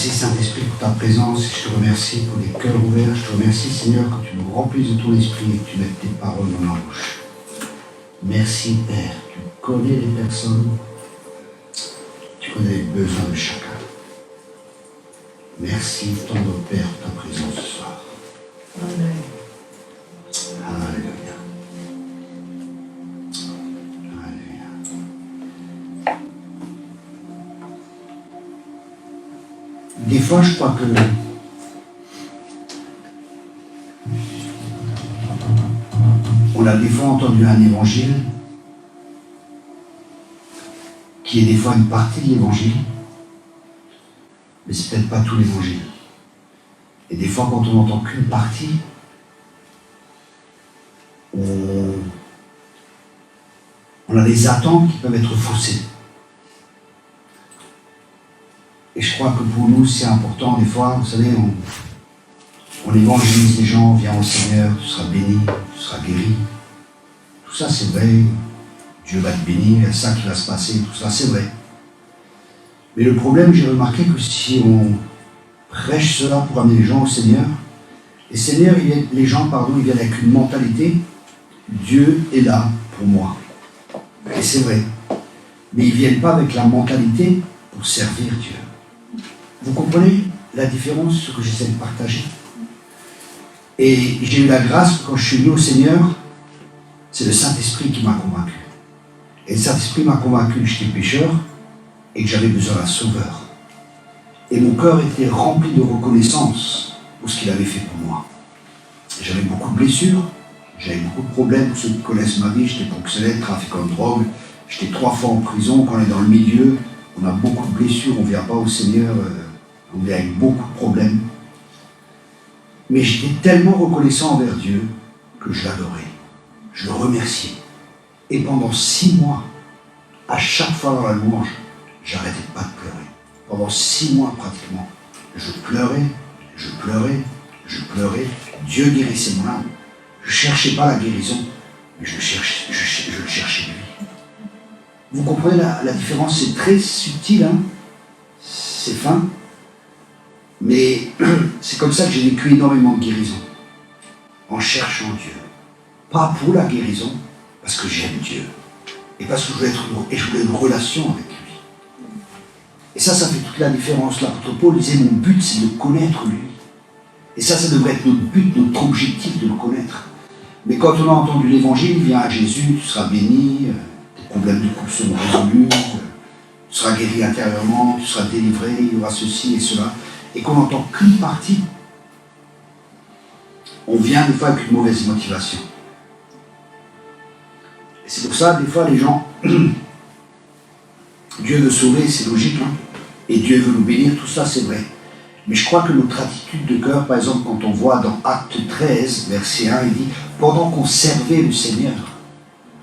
Merci Saint-Esprit pour ta présence. Je te remercie pour les cœurs ouverts. Je te remercie Seigneur que tu nous remplisses de ton esprit et que tu mettes tes paroles dans la bouche. Merci Père. Tu connais les personnes. Tu connais les besoins de chacun. Merci tendre Père pour ta présence ce soir. Amen. Alléluia. Des fois, je crois que on a des fois entendu un évangile qui est des fois une partie de l'évangile, mais c'est peut-être pas tout l'évangile. Et des fois, quand on n'entend qu'une partie, on a des attentes qui peuvent être faussées. Et je crois que pour nous, c'est important, des fois, vous savez, on évangélise les gens, viens au Seigneur, tu seras béni, tu seras guéri. Tout ça, c'est vrai. Dieu va te bénir, il y a ça qui va se passer, tout ça, c'est vrai. Mais le problème, j'ai remarqué que si on prêche cela pour amener les gens au Seigneur, les gens, ils viennent avec une mentalité, Dieu est là pour moi. Et c'est vrai. Mais ils ne viennent pas avec la mentalité pour servir Dieu. Vous comprenez la différence, ce que j'essaie de partager? Et j'ai eu la grâce, quand je suis venu au Seigneur, c'est le Saint-Esprit qui m'a convaincu. Et le Saint-Esprit m'a convaincu que j'étais pécheur et que j'avais besoin d'un sauveur. Et mon cœur était rempli de reconnaissance pour ce qu'il avait fait pour moi. J'avais beaucoup de blessures, j'avais beaucoup de problèmes. Pour ceux qui connaissent ma vie, j'étais proxénète, trafiquant de drogue, j'étais 3 fois en prison. Quand on est dans le milieu, on a beaucoup de blessures, on ne vient pas au Seigneur, on vient avec beaucoup de problèmes. Mais j'étais tellement reconnaissant envers Dieu que je l'adorais, je le remerciais. Et pendant 6 mois, à chaque fois dans la louange, j'arrêtais pas de pleurer. Pendant 6 mois pratiquement, je pleurais, je pleurais, je pleurais. Dieu guérissait mon âme. Je ne cherchais pas la guérison, mais je le cherchais lui. Vous comprenez la différence? C'est très subtil, hein? C'est fin. Mais c'est comme ça que j'ai vécu énormément de guérison. En cherchant Dieu. Pas pour la guérison, parce que j'aime Dieu. Et parce que je voulais une relation avec lui. Et ça fait toute la différence. L'apôtre Paul disait, mon but, c'est de connaître lui. Et ça devrait être notre but, notre objectif de le connaître. Mais quand on a entendu l'évangile, viens à Jésus, tu seras béni, tes problèmes de couple seront résolus, tu seras guéri intérieurement, tu seras délivré, il y aura ceci et cela. Et qu'on n'entend qu'une partie, on vient des fois avec une mauvaise motivation. Et c'est pour ça, des fois, les gens, Dieu veut sauver, c'est logique, hein, et Dieu veut nous bénir, tout ça, c'est vrai. Mais je crois que notre attitude de cœur, par exemple, quand on voit dans Acte 13, verset 1, il dit, pendant qu'on servait le Seigneur,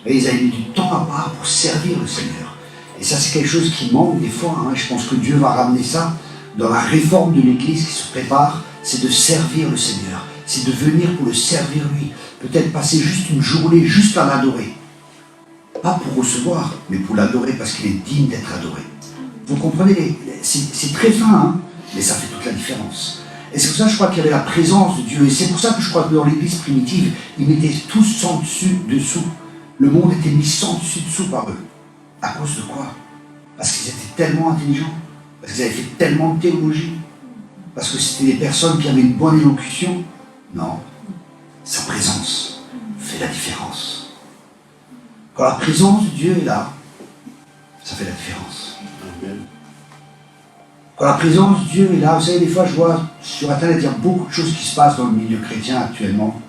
et ils avaient mis du temps à part pour servir le Seigneur. Et ça, c'est quelque chose qui manque des fois, hein, je pense que Dieu va ramener ça dans la réforme de l'Église qui se prépare, c'est de servir le Seigneur, c'est de venir pour le servir lui, peut-être passer juste une journée, juste à l'adorer. Pas pour recevoir, mais pour l'adorer parce qu'il est digne d'être adoré. Vous comprenez, c'est très fin, hein, mais ça fait toute la différence. Et c'est pour ça que je crois qu'il y avait la présence de Dieu. Et c'est pour ça que je crois que dans l'Église primitive, ils mettaient tous sans dessus, dessous. Le monde était mis sans dessus, dessous par eux. À cause de quoi? Parce qu'ils étaient tellement intelligents, parce qu'ils avaient fait tellement de théologie, parce que c'était des personnes qui avaient une bonne élocution. Non, sa présence fait la différence. Quand la présence de Dieu est là, ça fait la différence. Amen. Quand la présence de Dieu est là, vous savez, des fois je vois sur Internet, il y a beaucoup de choses qui se passent dans le milieu chrétien actuellement.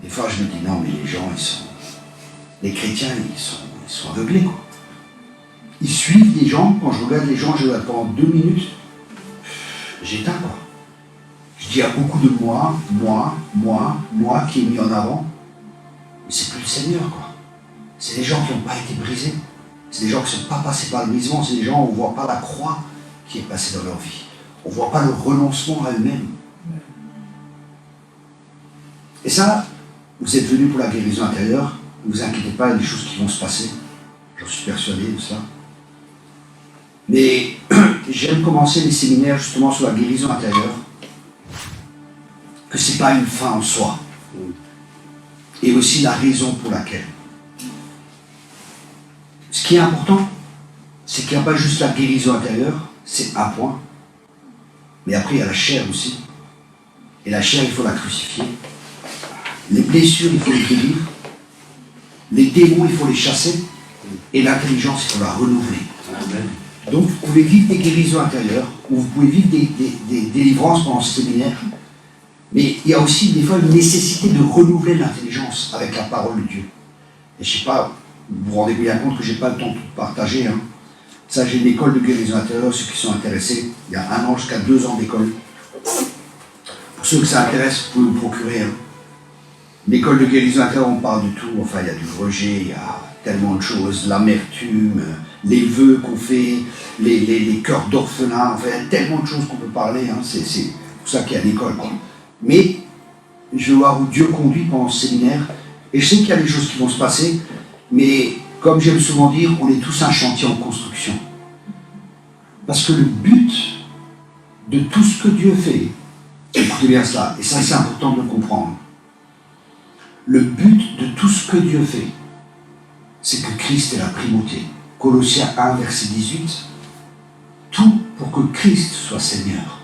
Des fois je me dis, non mais les gens, les chrétiens, ils sont aveuglés, quoi. Ils suivent les gens, quand je regarde les gens, je regarde pendant 2 minutes, j'éteins, quoi. Je dis, il y a beaucoup de moi qui est mis en avant, mais c'est plus le Seigneur, quoi. C'est des gens qui n'ont pas été brisés, c'est des gens qui ne sont pas passés par le brisement, c'est des gens où on ne voit pas la croix qui est passée dans leur vie. On ne voit pas le renoncement à eux-mêmes. Et ça, vous êtes venus pour la guérison intérieure, ne vous inquiétez pas, il y a des choses qui vont se passer, j'en suis persuadé de ça. Mais j'aime commencer les séminaires justement sur la guérison intérieure, que ce n'est pas une fin en soi, et aussi la raison pour laquelle. Ce qui est important, c'est qu'il n'y a pas juste la guérison intérieure, c'est un point, mais après il y a la chair aussi, et la chair il faut la crucifier, les blessures il faut les guérir, les démons il faut les chasser, et l'intelligence il faut la renouveler. Amen. Donc vous pouvez vivre des guérisons intérieures, ou vous pouvez vivre des délivrances pendant ce séminaire, mais il y a aussi des fois une nécessité de renouveler l'intelligence avec la parole de Dieu. Et je ne sais pas, vous vous rendez bien compte que je n'ai pas le temps de tout partager. Hein. Ça, j'ai une école de guérison intérieure, ceux qui sont intéressés, il y a 1 an jusqu'à 2 ans d'école. Pour ceux que ça intéresse, vous pouvez vous procurer. Hein. L'école de guérison intérieure, on parle de tout, enfin il y a du rejet, il y a tellement de choses, l'amertume, les vœux qu'on fait, les cœurs d'orphelins, enfin il y a tellement de choses qu'on peut parler, hein. C'est pour ça qu'il y a l'école. Mais je vais voir où Dieu conduit pendant ce séminaire, et je sais qu'il y a des choses qui vont se passer, mais comme j'aime souvent dire, on est tous un chantier en construction. Parce que le but de tout ce que Dieu fait, écoutez bien cela, et ça c'est important de le comprendre, le but de tout ce que Dieu fait, c'est que Christ est la primauté. Colossiens 1, verset 18, tout pour que Christ soit Seigneur.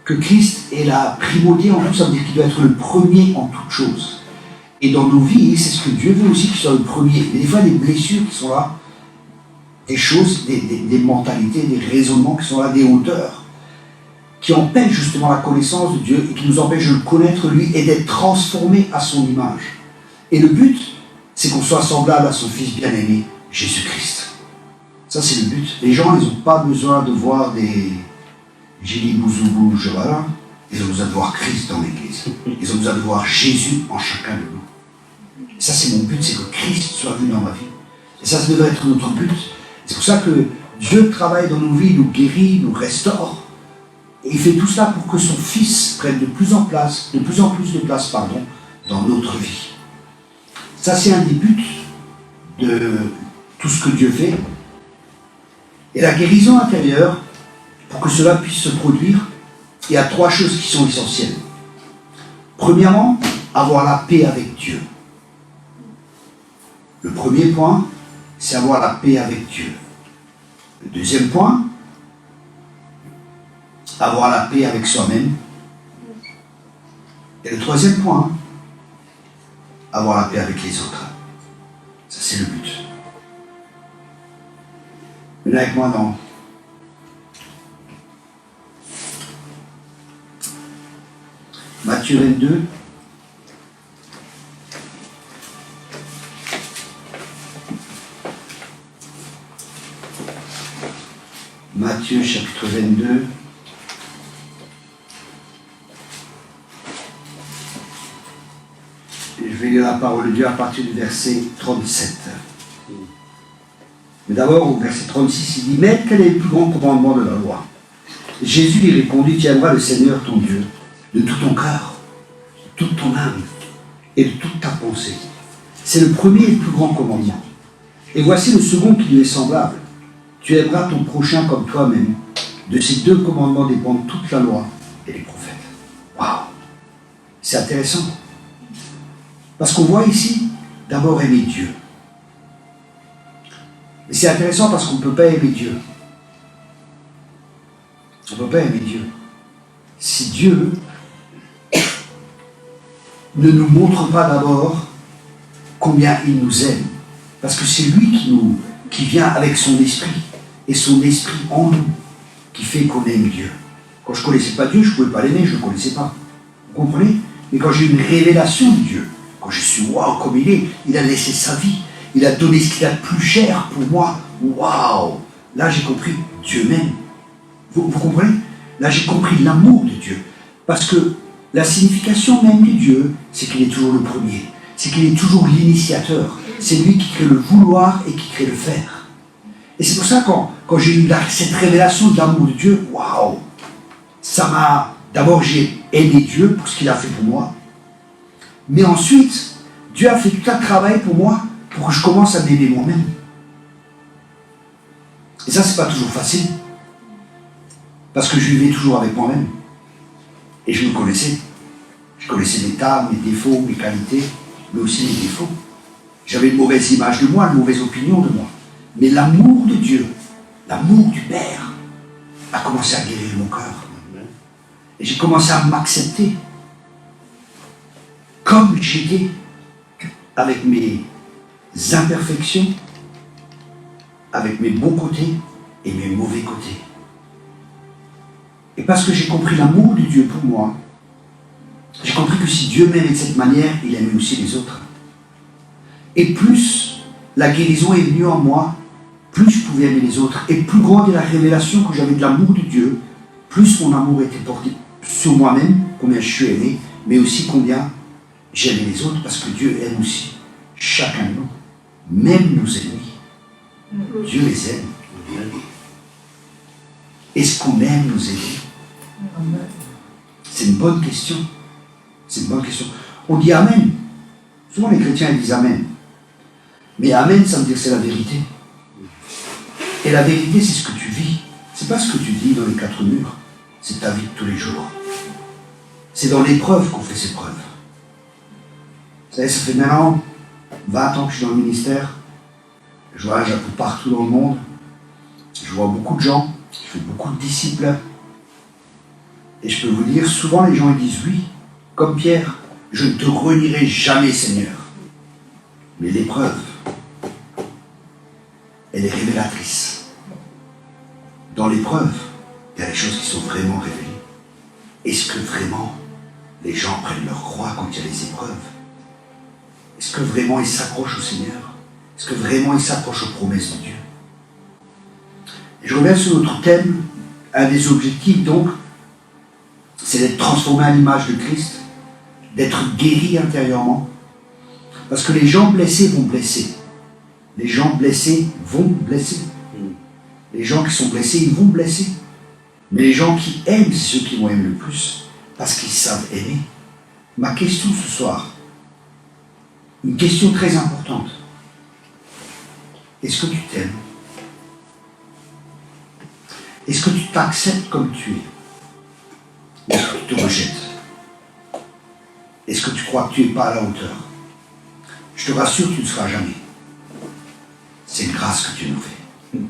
Que Christ est la primauté en tout, ça veut dire qu'il doit être le premier en toutes choses. Et dans nos vies, c'est ce que Dieu veut aussi qu'il soit le premier. Mais des fois, des blessures qui sont là, des choses, des mentalités, des raisonnements qui sont là, des hauteurs, qui empêchent justement la connaissance de Dieu et qui nous empêchent de le connaître lui et d'être transformés à son image. Et le but, c'est qu'on soit semblable à son Fils bien-aimé, Jésus-Christ. Ça, c'est le but. Les gens, ils n'ont pas besoin de voir des Gili Bouzoubou, voilà. Ils ont besoin de voir Christ dans l'Église. Ils ont besoin de voir Jésus en chacun de nous. Et ça, c'est mon but, c'est que Christ soit venu dans ma vie. Et ça devrait être notre but. C'est pour ça que Dieu travaille dans nos vies, nous guérit, nous restaure. Et il fait tout cela pour que son Fils prenne de plus en plus de place dans notre vie. Ça, c'est un des buts de tout ce que Dieu fait. Et la guérison intérieure, pour que cela puisse se produire, il y a 3 choses qui sont essentielles. Premièrement, avoir la paix avec Dieu. Le premier point, c'est avoir la paix avec Dieu. Le deuxième point, avoir la paix avec soi-même. Et le troisième point, avoir la paix avec les autres. Ça, c'est le but. Venez avec moi dans Matthieu 22. Matthieu chapitre 22. Et je vais lire la parole de Dieu à partir du verset 37. Mais d'abord, au verset 36, il dit « Mais quel est le plus grand commandement de la loi ?» Jésus lui répondit « Tu aimeras le Seigneur ton Dieu de tout ton cœur, de toute ton âme et de toute ta pensée. » C'est le premier et le plus grand commandement. Et voici le second qui lui est semblable. « Tu aimeras ton prochain comme toi-même. » De ces 2 commandements dépendent toute la loi et les prophètes. Waouh! C'est intéressant. Parce qu'on voit ici, d'abord aimer Dieu. Et c'est intéressant parce qu'on ne peut pas aimer Dieu. On ne peut pas aimer Dieu. Si Dieu ne nous montre pas d'abord combien il nous aime. Parce que c'est lui qui vient avec son esprit. Et son esprit en nous qui fait qu'on aime Dieu. Quand je ne connaissais pas Dieu, je ne pouvais pas l'aimer, je ne le connaissais pas. Vous comprenez? Mais quand j'ai eu une révélation de Dieu, quand je suis waouh comme il a laissé sa vie, il a donné ce qu'il a de plus cher pour moi. Waouh! Là j'ai compris Dieu m'aime. Vous comprenez? Là j'ai compris l'amour de Dieu. Parce que la signification même de Dieu, c'est qu'il est toujours le premier. C'est qu'il est toujours l'initiateur. C'est lui qui crée le vouloir et qui crée le faire. Et c'est pour ça quand j'ai eu cette révélation de l'amour de Dieu, waouh! Ça m'a... D'abord j'ai aimé Dieu pour ce qu'il a fait pour moi. Mais ensuite, Dieu a fait tout un travail pour moi pour que je commence à m'aimer moi-même. Et ça, c'est pas toujours facile. Parce que je vivais toujours avec moi-même. Et je me connaissais. Je connaissais mes tares, mes défauts, mes qualités, mais aussi mes défauts. J'avais une mauvaise image de moi, une mauvaise opinion de moi. Mais l'amour de Dieu, l'amour du Père, a commencé à guérir mon cœur. Et j'ai commencé à m'accepter comme j'étais, avec mes imperfections, avec mes bons côtés et mes mauvais côtés. Et parce que j'ai compris l'amour de Dieu pour moi, j'ai compris que si Dieu m'aimait de cette manière, il aimait aussi les autres. Et plus la guérison est venue en moi, plus je pouvais aimer les autres. Et plus grande est la révélation que j'avais de l'amour de Dieu, plus mon amour était porté sur moi-même, combien je suis aimé, mais aussi combien j'aime les autres, parce que Dieu aime aussi chacun de nous, même nos ennemis. Dieu les aime. Est-ce qu'on aime nos ennemis? C'est une bonne question. C'est une bonne question. On dit Amen. Souvent les chrétiens disent Amen. Mais Amen, ça veut dire c'est la vérité. Et la vérité, c'est ce que tu vis. C'est pas ce que tu dis dans les quatre murs. C'est ta vie de tous les jours. C'est dans l'épreuve qu'on fait ses preuves. Vous savez, ça fait maintenant 20 ans que je suis dans le ministère. Je voyage un peu partout dans le monde. Je vois beaucoup de gens. Je fais beaucoup de disciples. Et je peux vous dire, souvent les gens ils disent oui, comme Pierre, je ne te renierai jamais, Seigneur. Mais l'épreuve, elle est révélatrice. Dans l'épreuve, il y a des choses qui sont vraiment révélées. Est-ce que vraiment les gens prennent leur croix quand il y a des épreuves? Est-ce que vraiment ils s'accrochent au Seigneur? Est-ce que vraiment ils s'accrochent aux promesses de Dieu? Et je reviens sur notre thème. Un des objectifs donc, c'est d'être transformé à l'image de Christ, d'être guéri intérieurement. Parce que les gens blessés vont blesser. Les gens blessés vont blesser. Les gens qui sont blessés, ils vont blesser. Mais les gens qui aiment, c'est ceux qui vont aimer le plus, parce qu'ils savent aimer. Ma question ce soir, une question très importante. Est-ce que tu t'aimes? Est-ce que tu t'acceptes comme tu es? Est-ce que tu te rejettes? Est-ce que tu crois que tu n'es pas à la hauteur? Je te rassure, tu ne seras jamais. C'est une grâce que Dieu nous fait.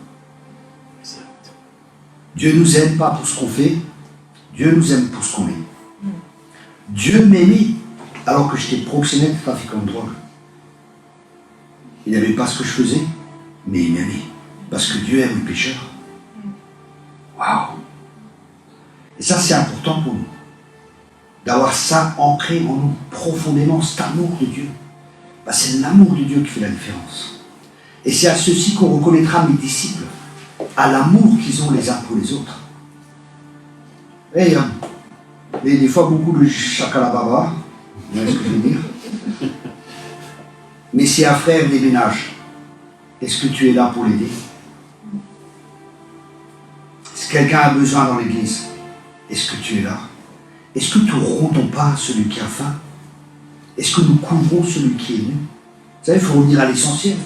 Dieu nous aime pas pour ce qu'on fait, Dieu nous aime pour ce qu'on est. Dieu m'aimait alors que j'étais proxénète trafiquant de drogue. Il n'aimait pas ce que je faisais, mais il m'aimait. Parce que Dieu aime les pécheurs. Waouh! Et ça, c'est important pour nous. D'avoir ça ancré en nous profondément, cet amour de Dieu. Ben, c'est l'amour de Dieu qui fait la différence. Et c'est à ceci qu'on reconnaîtra mes disciples, à l'amour qu'ils ont les uns pour les autres. Et des fois, beaucoup de chakalababa, vous voyez ce que je veux dire? Mais c'est un frère des ménages. Est-ce que tu es là pour l'aider? Si quelqu'un a besoin dans l'église, est-ce que tu es là? Est-ce que nous rondons pas celui qui a faim? Est-ce que nous couvrons celui qui est nu? Vous savez, il faut revenir à l'essentiel.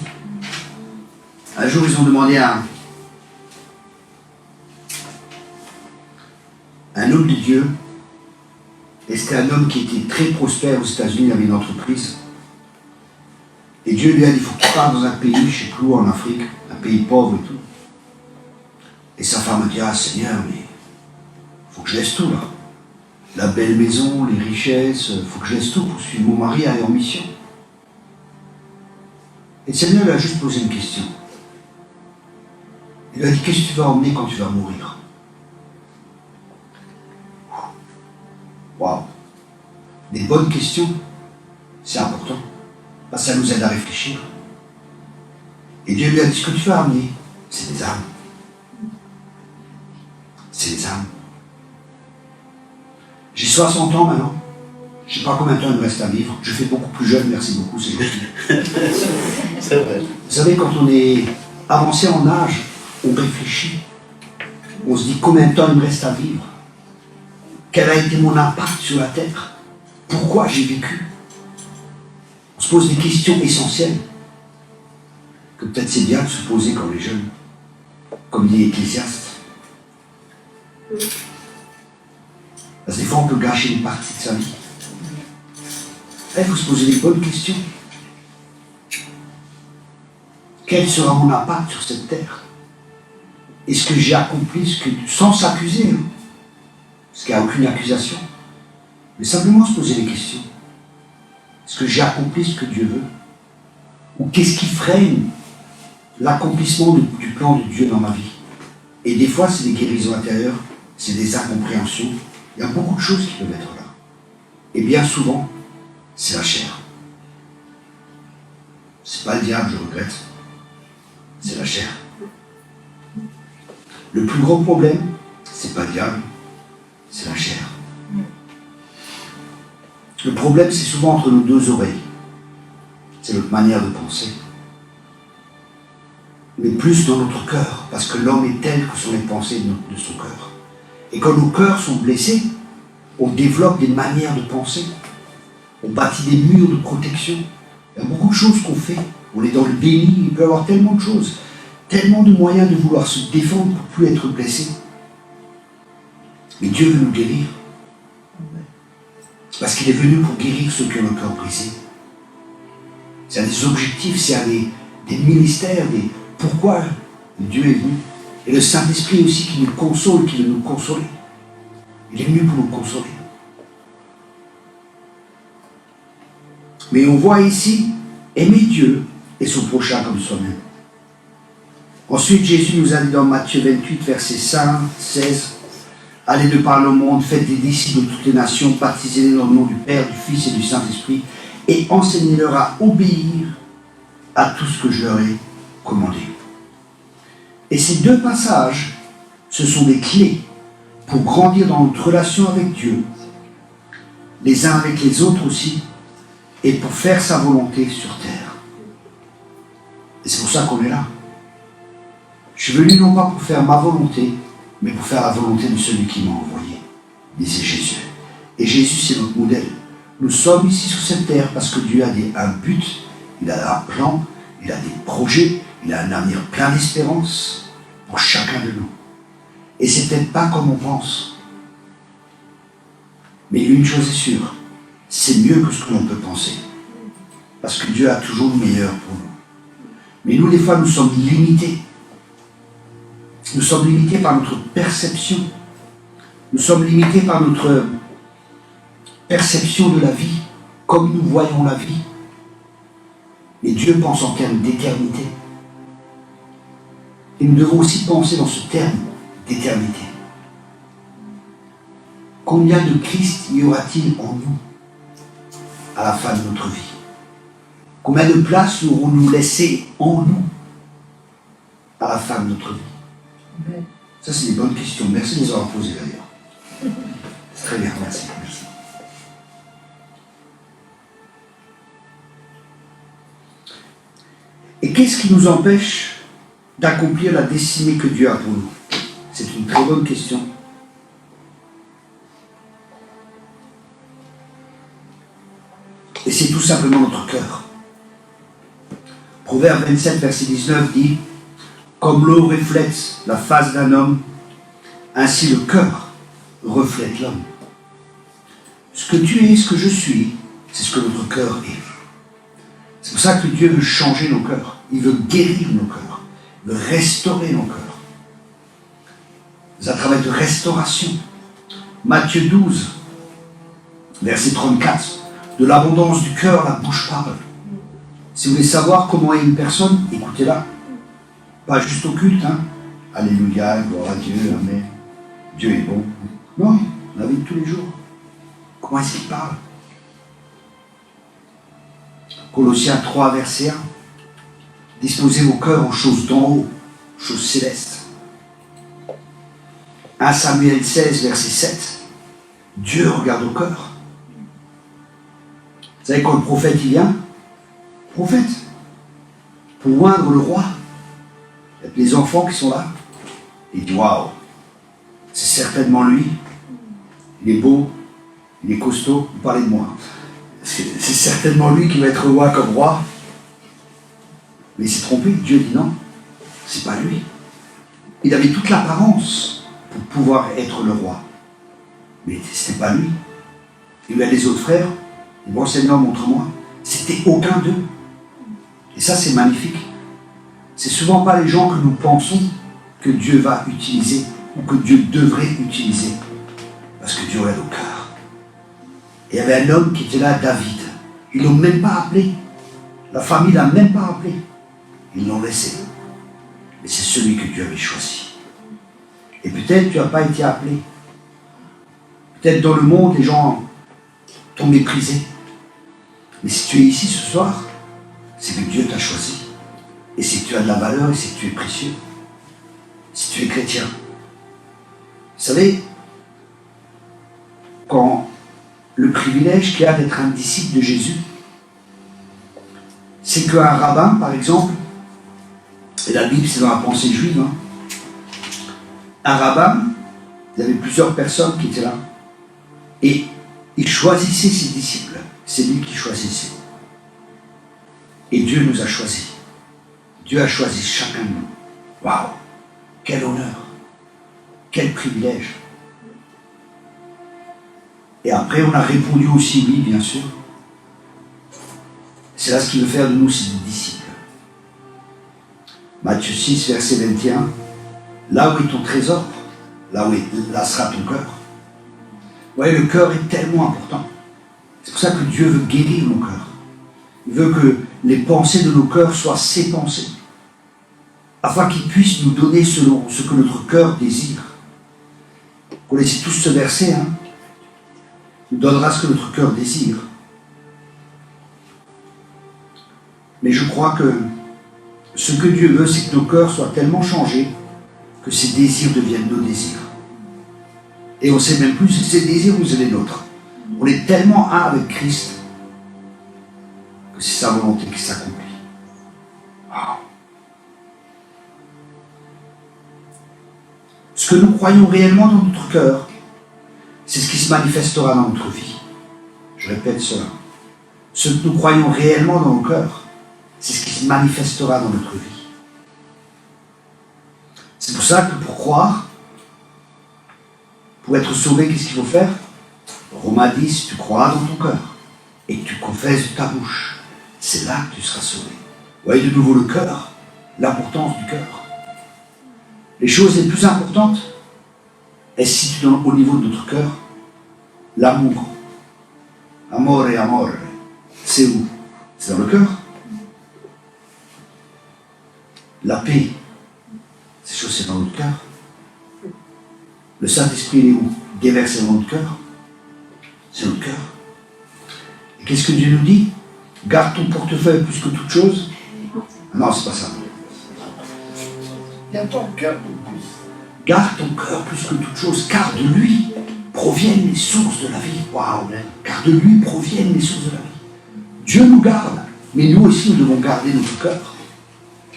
Un jour, ils ont demandé à un homme de Dieu, et c'était un homme qui était très prospère aux États-Unis, il avait une entreprise. Et Dieu lui a dit, il faut que tu partes dans un pays, je ne sais plus où, en Afrique, un pays pauvre et tout. Et sa femme a dit, ah Seigneur, mais il faut que je laisse tout là. La belle maison, les richesses, il faut que je laisse tout pour suivre mon mari à aller en mission. Et le Seigneur lui a juste posé une question. Il lui a dit, qu'est-ce que tu vas emmener quand tu vas mourir? Waouh! Des bonnes questions, c'est important. Parce que ça nous aide à réfléchir. Et Dieu lui a dit, ce que tu vas amener, c'est des âmes. C'est des âmes. J'ai 60 ans maintenant. Je ne sais pas combien de temps il me reste à vivre. Je fais beaucoup plus jeune, merci beaucoup, c'est gentil. C'est vrai. Vous savez, quand on est avancé en âge, on réfléchit. On se dit combien de temps il me reste à vivre. Quel a été mon impact sur la terre? Pourquoi j'ai vécu? On se pose des questions essentielles que peut-être c'est bien de se poser quand on est jeune. comme dit Ecclésiaste. Parce que des fois, on peut gâcher une partie de sa vie. Là, il faut se poser les bonnes questions. Quel sera mon impact sur cette terre? Est-ce que j'ai accompli ce que... Sans s'accuser, hein, parce qu'il n'y a aucune accusation. Mais simplement se poser les questions. Est-ce que j'ai accompli ce que Dieu veut? Ou qu'est-ce qui freine l'accomplissement du plan de Dieu dans ma vie? Et des fois, c'est des guérisons intérieures, c'est des incompréhensions. Il y a beaucoup de choses qui peuvent être là. Et bien souvent, c'est la chair. C'est pas le diable, je regrette. C'est la chair. Le plus gros problème, c'est pas le diable, c'est la chair. Le problème, c'est souvent entre nos deux oreilles. C'est notre manière de penser. Mais plus dans notre cœur, parce que l'homme est tel que sont les pensées de son cœur. Et quand nos cœurs sont blessés, on développe des manières de penser. On bâtit des murs de protection. Il y a beaucoup de choses qu'on fait. On est dans le déni, il peut y avoir tellement de choses, tellement de moyens de vouloir se défendre pour ne plus être blessé. Mais Dieu veut nous guérir. Parce qu'il est venu pour guérir ceux qui ont le cœur brisé. C'est un des objectifs, c'est un des ministères, des pourquoi Dieu est venu. Et le Saint-Esprit aussi qui nous console, qui veut nous consoler. Il est venu pour nous consoler. Mais on voit ici, aimer Dieu et son prochain comme soi-même. Ensuite, Jésus nous a dit dans Matthieu 28, verset 5, 16, « Allez de par le monde, faites des disciples de toutes les nations, baptisez-les dans le nom du Père, du Fils et du Saint-Esprit, et enseignez-leur à obéir à tout ce que je leur ai commandé. » Et ces deux passages, ce sont des clés pour grandir dans notre relation avec Dieu, les uns avec les autres aussi, et pour faire sa volonté sur terre. Et c'est pour ça qu'on est là. Je suis venu non pas pour faire ma volonté, mais pour faire la volonté de celui qui m'a envoyé, disait Jésus. Et Jésus, c'est notre modèle. Nous sommes ici sur cette terre parce que Dieu a un but, il a un plan, il a des projets, il a un avenir plein d'espérance pour chacun de nous. Et c'est peut-être pas comme on pense. Mais une chose est sûre, c'est mieux que ce que l'on peut penser. Parce que Dieu a toujours le meilleur pour nous. Mais nous, des fois, nous sommes limités. Nous sommes limités par notre perception. Nous sommes limités par notre perception de la vie, comme nous voyons la vie. Et Dieu pense en termes d'éternité. Et nous devons aussi penser dans ce terme d'éternité. Combien de Christ y aura-t-il en nous à la fin de notre vie? Combien de place aurons-nous laissé en nous à la fin de notre vie? Ça, c'est des bonnes questions. Merci de les avoir posées d'ailleurs. C'est très bien, merci. Et qu'est-ce qui nous empêche d'accomplir la destinée que Dieu a pour nous? C'est une très bonne question. Et c'est tout simplement notre cœur. Proverbe 27, verset 19 dit « Comme l'eau reflète la face d'un homme, ainsi le cœur reflète l'homme. » Ce que tu es, ce que je suis, c'est ce que notre cœur est. C'est pour ça que Dieu veut changer nos cœurs. Il veut guérir nos cœurs. Il veut restaurer nos cœurs. C'est un travail de restauration. Matthieu 12, verset 34. De l'abondance du cœur, la bouche parle. Si vous voulez savoir comment est une personne, écoutez-la. Pas juste au culte, hein. Alléluia, gloire à Dieu, amen. Dieu est bon. Non, la vie de tous les jours. Comment est-ce qu'il parle? Colossiens 3, verset 1. Disposez vos cœurs aux choses d'en haut, choses célestes. 1 Samuel 16, verset 7. Dieu regarde au cœur. Vous savez, quand le prophète y vient, prophète, pour oindre le roi, il y a les enfants qui sont là. Il dit waouh, c'est certainement lui. Il est beau, il est costaud, vous parlez de moi. C'est certainement lui qui va être roi comme roi. Mais il s'est trompé, Dieu dit non, c'est pas lui. Il avait toute l'apparence pour pouvoir être le roi. Mais ce n'était pas lui. Il avait les autres frères. Il dit, bon Seigneur, montre-moi. C'était aucun d'eux. Et ça, c'est magnifique. C'est souvent pas les gens que nous pensons que Dieu va utiliser ou que Dieu devrait utiliser. Parce que Dieu est au cœur. Et il y avait un homme qui était là, David. Ils ne l'ont même pas appelé. La famille ne l'a même pas appelé. Ils l'ont laissé. Mais c'est celui que Dieu avait choisi. Et peut-être tu n'as pas été appelé. Peut-être dans le monde, les gens t'ont méprisé. Mais si tu es ici ce soir, c'est que Dieu t'a choisi. Et c'est que tu as de la valeur et c'est que tu es précieux. Si tu es chrétien. Vous savez, quand le privilège qu'il y a d'être un disciple de Jésus, c'est qu'un rabbin, par exemple, et la Bible c'est dans la pensée juive, hein, un rabbin, il y avait plusieurs personnes qui étaient là, et il choisissait ses disciples, c'est lui qui choisissait. Et Dieu nous a choisis. Dieu a choisi chacun de nous. Waouh! Quel honneur! Quel privilège! Et après, on a répondu aussi oui, bien sûr. C'est là ce qu'il veut faire de nous, c'est des disciples. Matthieu 6, verset 21. Là où est ton trésor, là sera ton cœur. Vous voyez, le cœur est tellement important. C'est pour ça que Dieu veut guérir nos cœurs. Il veut que les pensées de nos cœurs soient ses pensées. Afin qu'il puisse nous donner selon ce que notre cœur désire. Vous connaissez tous ce verset, hein? Il nous donnera ce que notre cœur désire. Mais je crois que ce que Dieu veut, c'est que nos cœurs soient tellement changés que ces désirs deviennent nos désirs. Et on ne sait même plus si c'est des désirs ou c'est les nôtres. On est tellement un avec Christ que c'est sa volonté qui s'accomplit. Wow. Ce que nous croyons réellement dans notre cœur, c'est ce qui se manifestera dans notre vie. Je répète cela. Ce que nous croyons réellement dans nos cœurs, c'est ce qui se manifestera dans notre vie. C'est pour ça que pour croire, pour être sauvé, qu'est-ce qu'il faut faire? Romains 10, tu crois dans ton cœur et que tu confesses de ta bouche. C'est là que tu seras sauvé. Vous voyez de nouveau le cœur, l'importance du cœur. Les choses les plus importantes, elles se situent au niveau de notre cœur. L'amour. Amore, amore. C'est où? C'est dans le cœur. La paix. Ces choses, c'est dans notre cœur. Le Saint-Esprit, il est où? Déversé dans notre cœur. C'est notre cœur. Et qu'est-ce que Dieu nous dit? Garde ton portefeuille plus que toute chose. Non, c'est pas ça. Garde ton cœur plus. Garde ton cœur plus que toute chose, car de lui proviennent les sources de la vie. Waouh! Car de lui proviennent les sources de la vie. Dieu nous garde, mais nous aussi, nous devons garder notre cœur.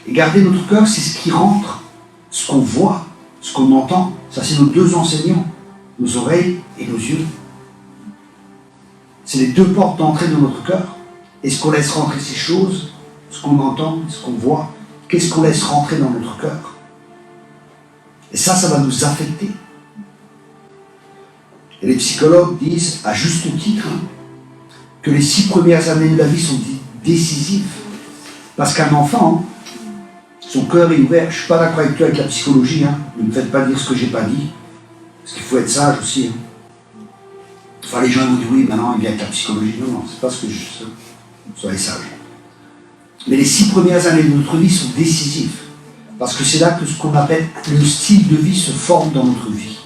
Et garder notre cœur, c'est ce qui rentre, ce qu'on voit, ce qu'on entend. Ça, c'est nos deux enseignants, nos oreilles et nos yeux. C'est les deux portes d'entrée de notre cœur. Est-ce qu'on laisse rentrer ces choses, ce qu'on entend, ce qu'on voit? Qu'est-ce qu'on laisse rentrer dans notre cœur? Et ça va nous affecter. Et les psychologues disent, à juste titre, que les 6 premières années de la vie sont décisives. Parce qu'un enfant, son cœur est ouvert. Je ne suis pas d'accord avec toi avec la psychologie. Ne me faites pas dire ce que je n'ai pas dit. Parce qu'il faut être sage aussi. Enfin, les gens vont dire, oui, maintenant il vient avec la psychologie. Non, non, c'est pas ce que je sais. Soyez sages. Mais les 6 premières années de notre vie sont décisives. Parce que c'est là que ce qu'on appelle le style de vie se forme dans notre vie.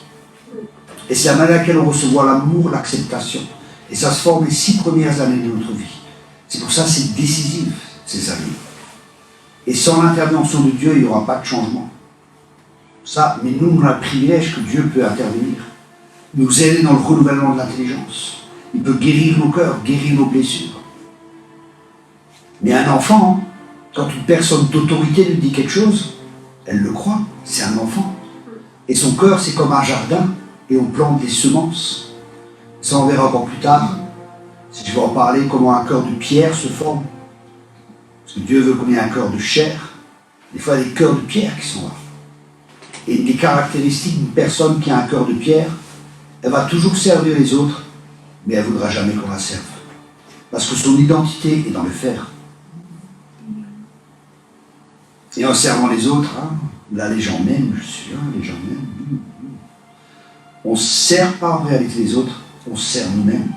Et c'est la manière à laquelle on reçoit l'amour, l'acceptation. Et ça se forme les 6 premières années de notre vie. C'est pour ça que c'est décisif, ces années. Et sans l'intervention de Dieu, il n'y aura pas de changement. Ça, mais nous, on a le privilège que Dieu peut intervenir. Nous aider dans le renouvellement de l'intelligence. Il peut guérir nos cœurs, guérir nos blessures. Mais un enfant, quand une personne d'autorité lui dit quelque chose, elle le croit, c'est un enfant. Et son cœur, c'est comme un jardin, et on plante des semences. Ça, on verra encore plus tard, si je vais en parler, comment un cœur de pierre se forme. Parce que Dieu veut qu'on ait un cœur de chair. Des fois, il y a des cœurs de pierre qui sont là. Et des caractéristiques d'une personne qui a un cœur de pierre, elle va toujours servir les autres, mais elle ne voudra jamais qu'on la serve. Parce que son identité est dans le faire. Et en servant les autres, hein, là les gens m'aiment, je suis là, les gens m'aiment. On ne sert pas en réalité les autres, on sert nous-mêmes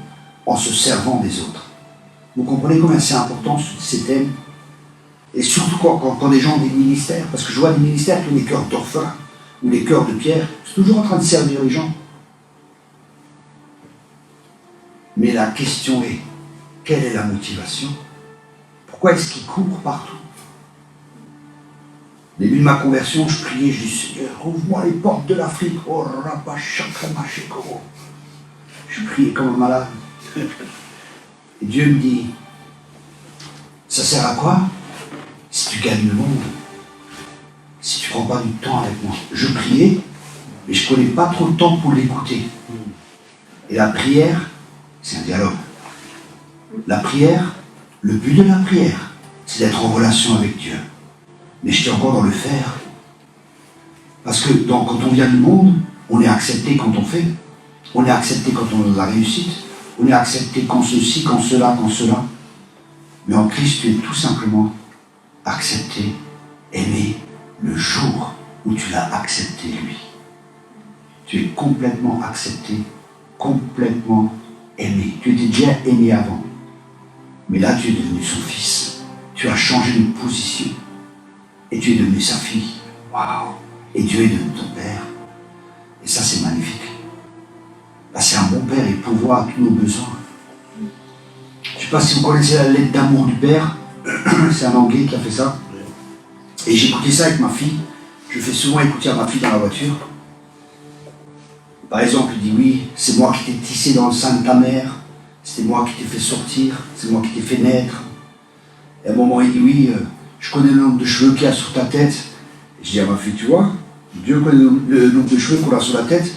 en se servant des autres. Vous comprenez combien c'est important ces thèmes? Et surtout quand des gens ont des ministères, parce que je vois des ministères qui ont des cœurs d'orphelins, ou des cœurs de pierre, c'est toujours en train de servir les gens. Mais la question est, quelle est la motivation? Pourquoi est-ce qu'ils courent partout? Au début de ma conversion, je priais, je dis Seigneur, ouvre-moi les portes de l'Afrique. Oh, Rabba, Chakrama, Shekoro. Je priais comme un malade. Et Dieu me dit, ça sert à quoi? Si tu gagnes le monde, si tu ne prends pas du temps avec moi. Je priais, mais je ne prenais pas trop de temps pour l'écouter. Et la prière, c'est un dialogue. La prière, le but de la prière, c'est d'être en relation avec Dieu. Mais j'étais encore dans le faire. Parce que quand on vient du monde, on est accepté quand on fait. On est accepté quand on a la réussite. On est accepté quand ceci, quand cela, quand cela. Mais en Christ, tu es tout simplement accepté, aimé, le jour où tu l'as accepté, lui. Tu es complètement accepté, complètement aimé. Tu étais déjà aimé avant. Mais là, tu es devenu son fils. Tu as changé de position. Et tu es devenu sa fille. Waouh! Et Dieu est devenu ton père. Et ça, c'est magnifique. Là, c'est un bon père et pourvoit à tous nos besoins. Je ne sais pas si vous connaissez la lettre d'amour du père. C'est un Anglais qui a fait ça. Et j'ai écouté ça avec ma fille. Je fais souvent écouter à ma fille dans la voiture. Par exemple, il dit oui, c'est moi qui t'ai tissé dans le sein de ta mère. C'est moi qui t'ai fait sortir. C'est moi qui t'ai fait naître. Et à un moment, il dit oui, je connais le nombre de cheveux qu'il y a sur ta tête. Et je dis à ma fille, tu vois, Dieu connaît le nombre de cheveux qu'on a sur la tête.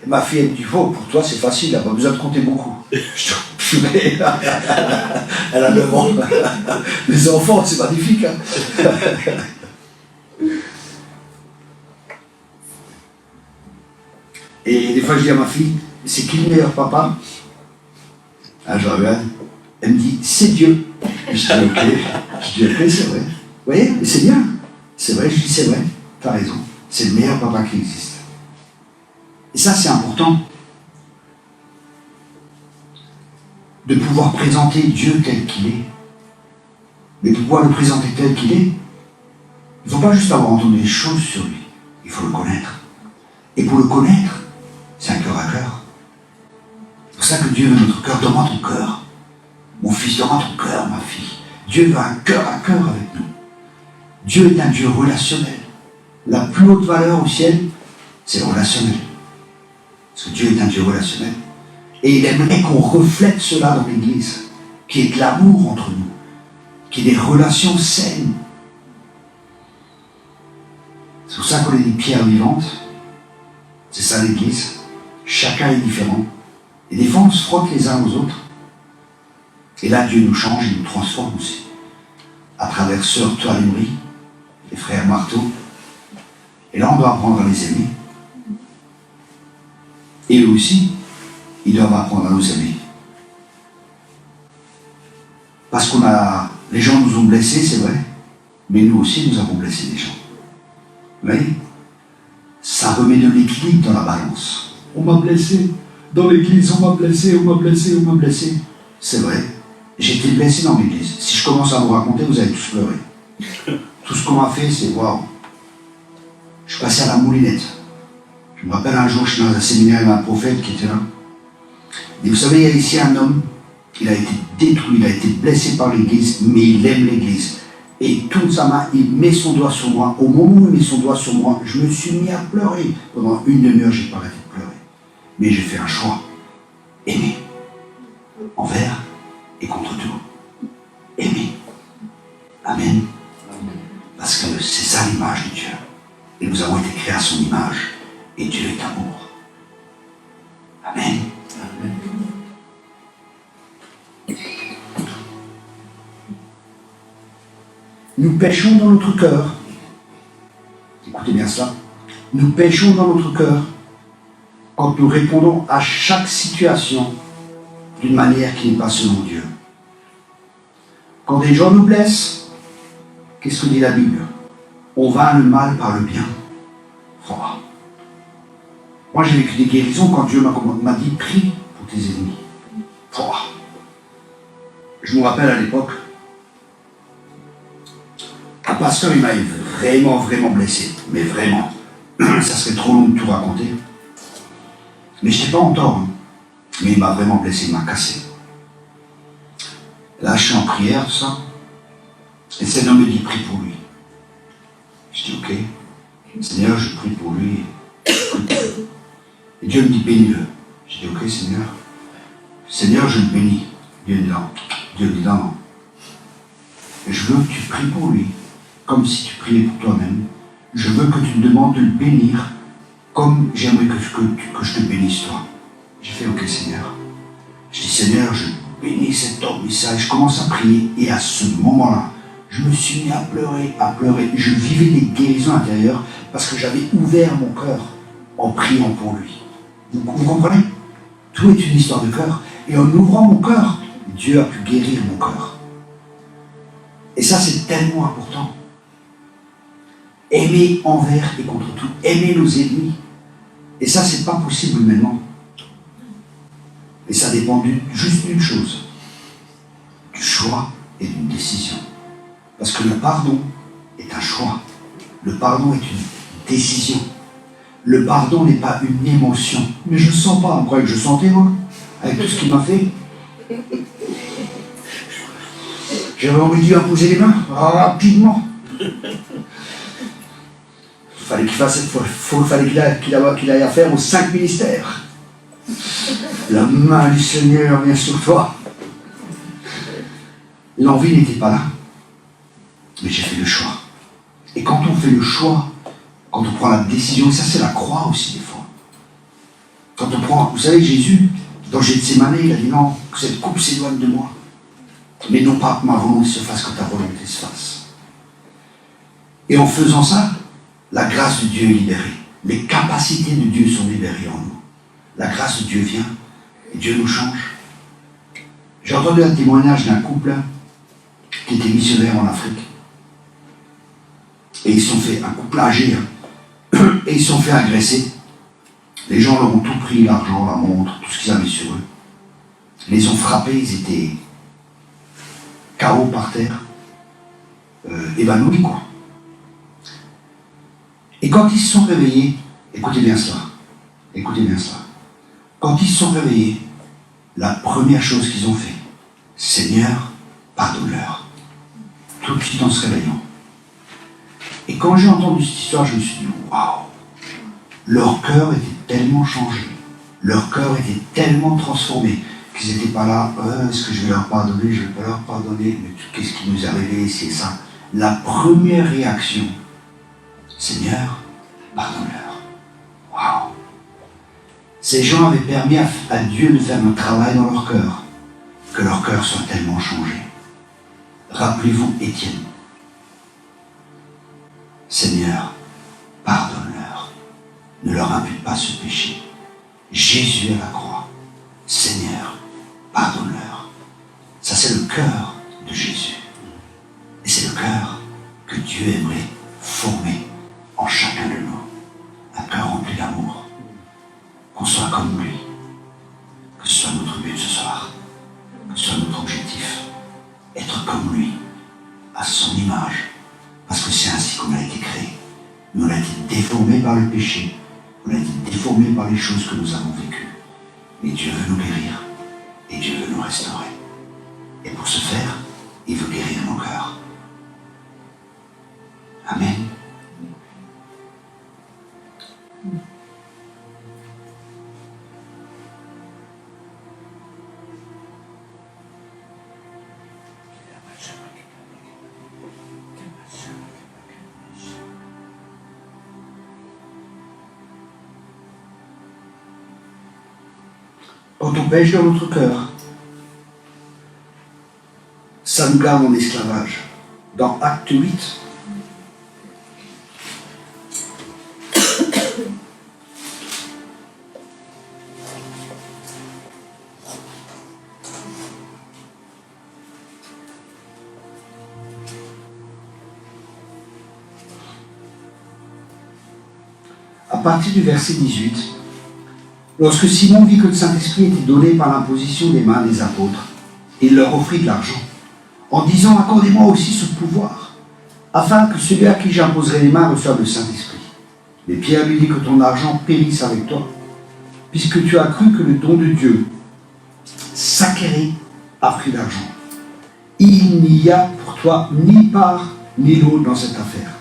Et ma fille, elle me dit, oh, pour toi, c'est facile, elle n'a pas besoin de compter beaucoup. Elle a 9 ans. Les enfants, c'est magnifique. Hein. Et des fois, je dis à ma fille, c'est qui le meilleur papa? Ah, je regarde. Elle me dit, c'est Dieu. Je dis, ok. Je dis, ok, c'est vrai. Vous voyez, mais c'est bien. C'est vrai, je dis, c'est vrai. T'as raison. C'est le meilleur papa qui existe. Et ça, c'est important. De pouvoir présenter Dieu tel qu'il est. Mais pour pouvoir le présenter tel qu'il est, il ne faut pas juste avoir entendu des choses sur lui. Il faut le connaître. Et pour le connaître, c'est un cœur à cœur. C'est pour ça que Dieu veut notre cœur. Donne-moi ton cœur. Mon fils, donne-moi ton cœur, ma fille. Dieu veut un cœur à cœur avec nous. Dieu est un Dieu relationnel. La plus haute valeur au ciel, c'est le relationnel. Parce que Dieu est un Dieu relationnel. Et il aimerait qu'on reflète cela dans l'Église. Qu'il y ait de l'amour entre nous. Qu'il y ait des relations saines. C'est pour ça qu'on est des pierres vivantes. C'est ça l'Église. Chacun est différent. Et des fois, on se frotte les uns aux autres. Et là, Dieu nous change, il nous transforme aussi. À travers Sœur Toilemerie, les frères Marteau. Et là, on doit apprendre à les aimer. Et eux aussi, ils doivent apprendre à nous aimer. Parce les gens nous ont blessés, c'est vrai. Mais nous aussi, nous avons blessé des gens. Vous voyez? Ça remet de l'équilibre dans la balance. On m'a blessé. Dans l'église, on m'a blessé, on m'a blessé, on m'a blessé. C'est vrai. J'ai été blessé dans l'église. Si je commence à vous raconter, vous allez tous pleurer. Tout ce qu'on m'a fait, c'est waouh. Je suis passé à la moulinette. Je me rappelle un jour, je suis dans un séminaire avec un prophète qui était là. Et vous savez, il y a ici un homme, il a été détruit, il a été blessé par l'église, mais il aime l'église. Et toute sa main, il met son doigt sur moi. Au moment où il met son doigt sur moi, je me suis mis à pleurer. Pendant une demi-heure, je n'ai pas arrêté de pleurer. Mais j'ai fait un choix. Aimer. Envers et contre tout. Aimer. Amen. Parce que c'est ça l'image de Dieu. Et nous avons été créés à son image. Et Dieu est amour. Amen. Amen. Nous péchons dans notre cœur. Écoutez bien ça. Nous péchons dans notre cœur quand nous répondons à chaque situation d'une manière qui n'est pas selon Dieu. Quand des gens nous blessent, qu'est-ce que dit la Bible? On vainc le mal par le bien. Oh. Moi, j'ai vécu des guérisons quand Dieu m'a dit « Prie pour tes ennemis ». Oh. Je me rappelle à l'époque, un pasteur, il m'avait vraiment blessé. Mais vraiment. Ça serait trop long de tout raconter. Mais je n'étais pas en tort. Hein. Mais il m'a vraiment blessé, il m'a cassé. Là, je suis en prière, tout ça. Et le Seigneur me dit, prie pour lui. Je dis, ok. Seigneur, je prie pour lui. Et Dieu me dit, bénis-le. Je dis, ok, Seigneur. Seigneur, je le bénis. Dieu me dit, non. Dieu me dit, non. Et je veux que tu pries pour lui, comme si tu priais pour toi-même. Je veux que tu me demandes de le bénir, comme j'aimerais que je te bénisse toi. J'ai fait, ok, Seigneur. Je dis, Seigneur, je bénis cet homme, et ça, et je commence à prier. Et à ce moment-là, je me suis mis à pleurer. Je vivais des guérisons intérieures parce que j'avais ouvert mon cœur en priant pour lui. Vous comprenez? Tout est une histoire de cœur. Et en ouvrant mon cœur, Dieu a pu guérir mon cœur. Et ça, c'est tellement important. Aimer envers et contre tout. Aimer nos ennemis. Et ça, c'est pas possible humainement. Et ça dépend juste d'une chose. Du choix et d'une décision. Parce que le pardon est un choix. Le pardon est une décision. Le pardon n'est pas une émotion. Mais je ne sens pas. On croyait que je sentais, moi, avec tout ce qu'il m'a fait. J'avais envie de lui imposer les mains, rapidement. Il fallait qu'il fasse cette fois. Il fallait qu'il aille à faire aux 5 ministères. La main du Seigneur vient sur toi. L'envie n'était pas là. Mais j'ai fait le choix. Et quand on fait le choix, quand on prend la décision, et ça c'est la croix aussi des fois. Quand on prend, vous savez, Jésus, dans Gethsémane, il a dit non, que cette coupe s'éloigne de moi. Mais non pas que ma volonté se fasse, que ta volonté se fasse. Et en faisant ça, la grâce de Dieu est libérée. Les capacités de Dieu sont libérées en nous. La grâce de Dieu vient et Dieu nous change. J'ai entendu un témoignage d'un couple qui était missionnaire en Afrique. Et ils se sont fait, un couple âgé, et ils se sont fait agresser. Les gens leur ont tout pris, l'argent, la montre, tout ce qu'ils avaient sur eux. Ils les ont frappés, ils étaient KO par terre, évanouis quoi. Et quand ils se sont réveillés, écoutez bien cela, quand ils se sont réveillés, la première chose qu'ils ont fait, Seigneur, pardonne-leur. Tout de suite en se réveillant. Et quand j'ai entendu cette histoire, je me suis dit, waouh, leur cœur était tellement changé, leur cœur était tellement transformé, qu'ils n'étaient pas là, est-ce que je vais leur pardonner, je ne vais pas leur pardonner, mais qu'est-ce qui nous est arrivé, c'est ça. La première réaction, Seigneur, pardonne-leur. Waouh. Ces gens avaient permis à Dieu de faire un travail dans leur cœur, que leur cœur soit tellement changé. Rappelez-vous Étienne. Seigneur, pardonne-leur. Ne leur impute pas ce péché. Jésus à la croix. Seigneur, pardonne-leur. Ça, c'est le cœur de Jésus. Et c'est le cœur que Dieu aimerait former en chacun de nous. Un cœur rempli d'amour. Qu'on soit comme lui. Que ce soit notre but ce soir. Que ce soit notre objectif. Être comme lui. À son image. Parce que c'est ainsi qu'on a été créé. Nous, on a été déformés par le péché. On a été déformés par les choses que nous avons vécues. Mais Dieu veut nous guérir. Et Dieu veut nous restaurer. Et pour ce faire, il veut guérir nos cœurs. Amen. Quand on pêche dans notre cœur, ça nous garde en esclavage. Dans Acte 8, à partir du verset 18. Lorsque Simon vit que le Saint-Esprit était donné par l'imposition des mains des apôtres, il leur offrit de l'argent, en disant « Accordez-moi aussi ce pouvoir, afin que celui à qui j'imposerai les mains reçoive le Saint-Esprit. » Mais Pierre lui dit que ton argent périsse avec toi, puisque tu as cru que le don de Dieu s'acquérait à prix d'argent. Il n'y a pour toi ni part ni l'autre dans cette affaire.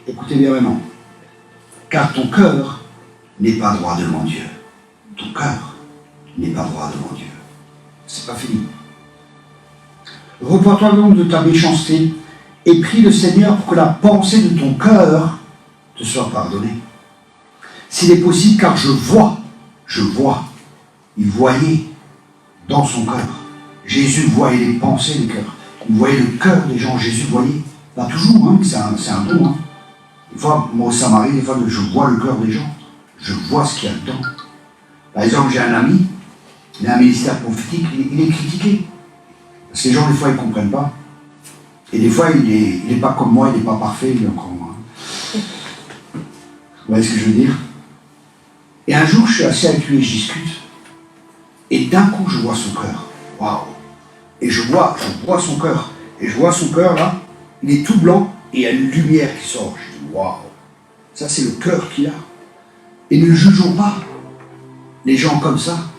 Écoutez bien maintenant. Car ton cœur n'est pas droit devant Dieu. Ton cœur n'est pas droit devant Dieu. C'est pas fini. Repens-toi donc de ta méchanceté et prie le Seigneur pour que la pensée de ton cœur te soit pardonnée. S'il est possible, car je vois, il voyait dans son cœur. Jésus voyait les pensées des cœurs. Il voyait le cœur des gens. Jésus voyait. Pas toujours, hein, c'est un don. Hein. Des fois, moi, ça m'arrive, des fois, je vois le cœur des gens. Je vois ce qu'il y a dedans. Par exemple, j'ai un ami, il a un ministère prophétique, il est critiqué. Parce que les gens, des fois, ils ne comprennent pas. Et des fois, il n'est pas comme moi, il n'est pas parfait, il est encore moins. Vous voyez ce que je veux dire? Et un jour, je suis assis avec lui et je discute. Et d'un coup, je vois son cœur. Waouh! Et je vois son cœur. Et je vois son cœur, là, il est tout blanc et il y a une lumière qui sort. Je dis, waouh! Ça, c'est le cœur qu'il a. Et ne jugeons pas les gens comme ça.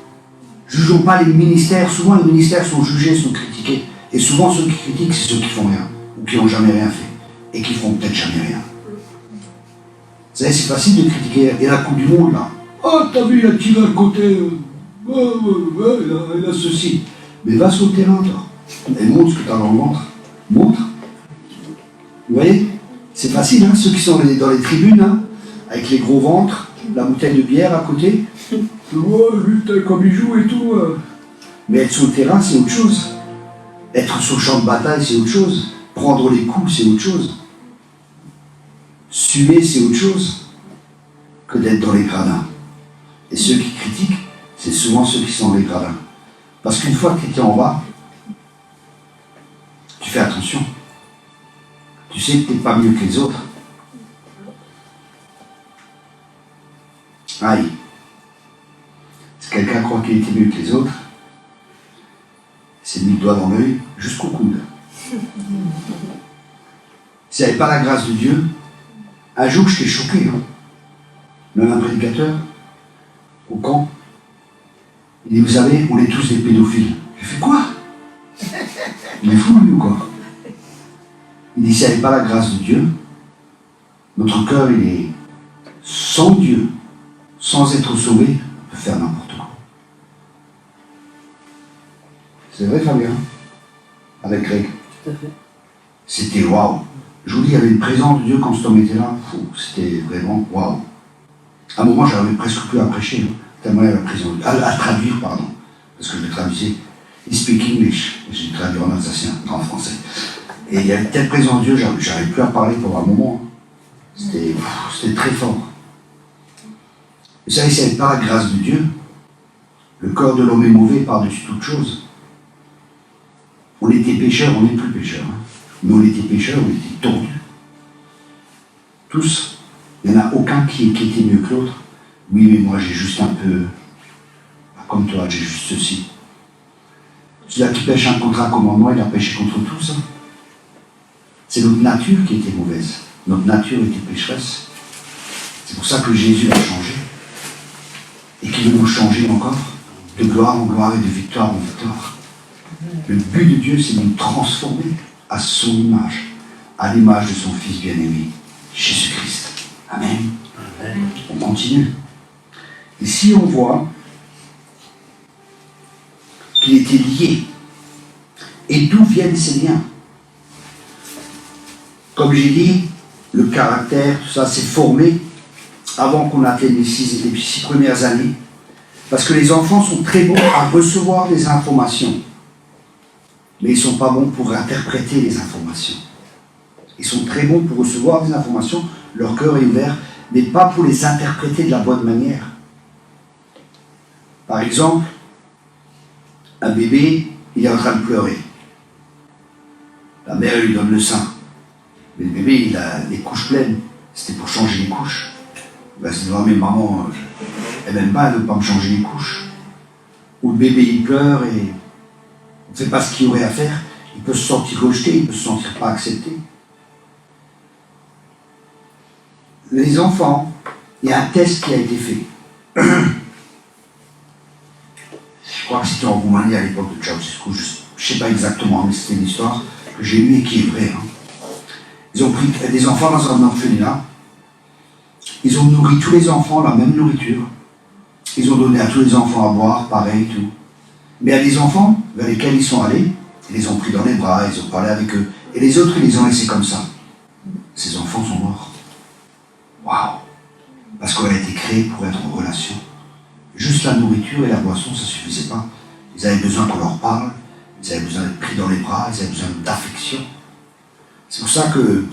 Jugeons pas les ministères. Souvent, les ministères sont jugés, sont critiqués. Et souvent, ceux qui critiquent, c'est ceux qui font rien. Ou qui n'ont jamais rien fait. Et qui feront peut-être jamais rien. Vous savez, c'est facile de critiquer. Il y a la Coupe du Monde, là. Oh, t'as vu, il a tiré à côté. Il a ceci. Mais va sur le terrain, toi. Et montre ce que tu as dans le ventre. Montre. Vous voyez? C'est facile, hein, ceux qui sont dans les tribunes, hein, avec les gros ventres, la bouteille de bière à côté. Ouais, putain, comme ils jouent et tout. Mais être sur le terrain, c'est autre chose. Être sur le champ de bataille, c'est autre chose. Prendre les coups, c'est autre chose. Suer, c'est autre chose que d'être dans les gradins. Et ceux qui critiquent, c'est souvent ceux qui sont dans les gradins. Parce qu'une fois que tu es en bas, tu fais attention. Tu sais que tu n'es pas mieux que les autres. Aïe. Si quelqu'un croit qu'il était mieux que les autres, c'est mis le doigt dans l'œil jusqu'au coude. S'il n'y avait pas la grâce de Dieu, un jour j'étais choqué. Hein. Même un prédicateur, au camp, il dit, vous savez, on est tous des pédophiles. J'ai fait quoi? Il est fou lui ou quoi? Il dit, s'il n'y avait pas la grâce de Dieu, notre cœur, il est sans Dieu, sans être sauvé, peut faire n'importe quoi. C'est vrai, Fabien? Avec Greg. Tout à fait. C'était waouh. Je vous dis, il y avait une présence de Dieu quand cet homme était là. C'était vraiment waouh. À un moment, j'arrivais presque plus à prêcher, tellement il y avait la présence de Dieu. À traduire, pardon. Parce que je traduisais. Il speak English. J'ai traduit en alsacien, en français. Et il y avait une telle présence de Dieu, j'arrivais plus à parler pendant un moment. C'était très fort. Vous savez, s'il n'y avait pas la grâce de Dieu, le corps de l'homme est mauvais par-dessus toute chose. On était pécheurs, on n'est plus pécheurs. Hein. Mais on était pécheurs, on était tordus. Tous. Il n'y en a aucun qui était mieux que l'autre. Oui, mais moi j'ai juste un peu... Comme toi, j'ai juste ceci. Celui-là qui pêche un contre un commandement, il a péché contre tous. Hein. C'est notre nature qui était mauvaise. Notre nature était pécheresse. C'est pour ça que Jésus a changé. Et qu'il veut nous changer encore. De gloire en gloire et de victoire en victoire. Le but de Dieu, c'est de nous transformer à son image, à l'image de son Fils bien-aimé, Jésus-Christ. Amen. Amen. On continue. Ici, on voit qu'il était lié. Et d'où viennent ces liens? Comme j'ai dit, le caractère, tout ça, c'est formé avant qu'on atteigne les 6 premières années. Parce que les enfants sont très bons à recevoir des informations. Mais ils ne sont pas bons pour interpréter les informations. Ils sont très bons pour recevoir des informations, leur cœur est ouvert, mais pas pour les interpréter de la bonne manière. Par exemple, un bébé, il est en train de pleurer. La mère lui donne le sein. Mais le bébé, il a les couches pleines. C'était pour changer les couches. Il va se dire, oh, mais maman, elle m'aime pas, elle ne veut pas me changer les couches. Ou le bébé il pleure et on ne fait pas ce qu'il aurait à faire. Il peut se sentir rejeté, il peut se sentir pas accepté. Les enfants, il y a un test qui a été fait. Je crois que c'était en Roumanie à l'époque de Ceausescu, je ne sais pas exactement, mais c'était une histoire que j'ai lue et qui est vraie. Ils ont pris des enfants dans un orphelinat, ils ont nourri tous les enfants la même nourriture, ils ont donné à tous les enfants à boire, pareil, tout. Mais il y a des enfants vers lesquels ils sont allés, ils les ont pris dans les bras, ils ont parlé avec eux, et les autres, ils les ont laissés comme ça. Ces enfants sont morts. Waouh! Parce qu'on a été créé pour être en relation. Juste la nourriture et la boisson, ça ne suffisait pas. Ils avaient besoin qu'on leur parle, ils avaient besoin d'être pris dans les bras, ils avaient besoin d'affection. C'est pour ça que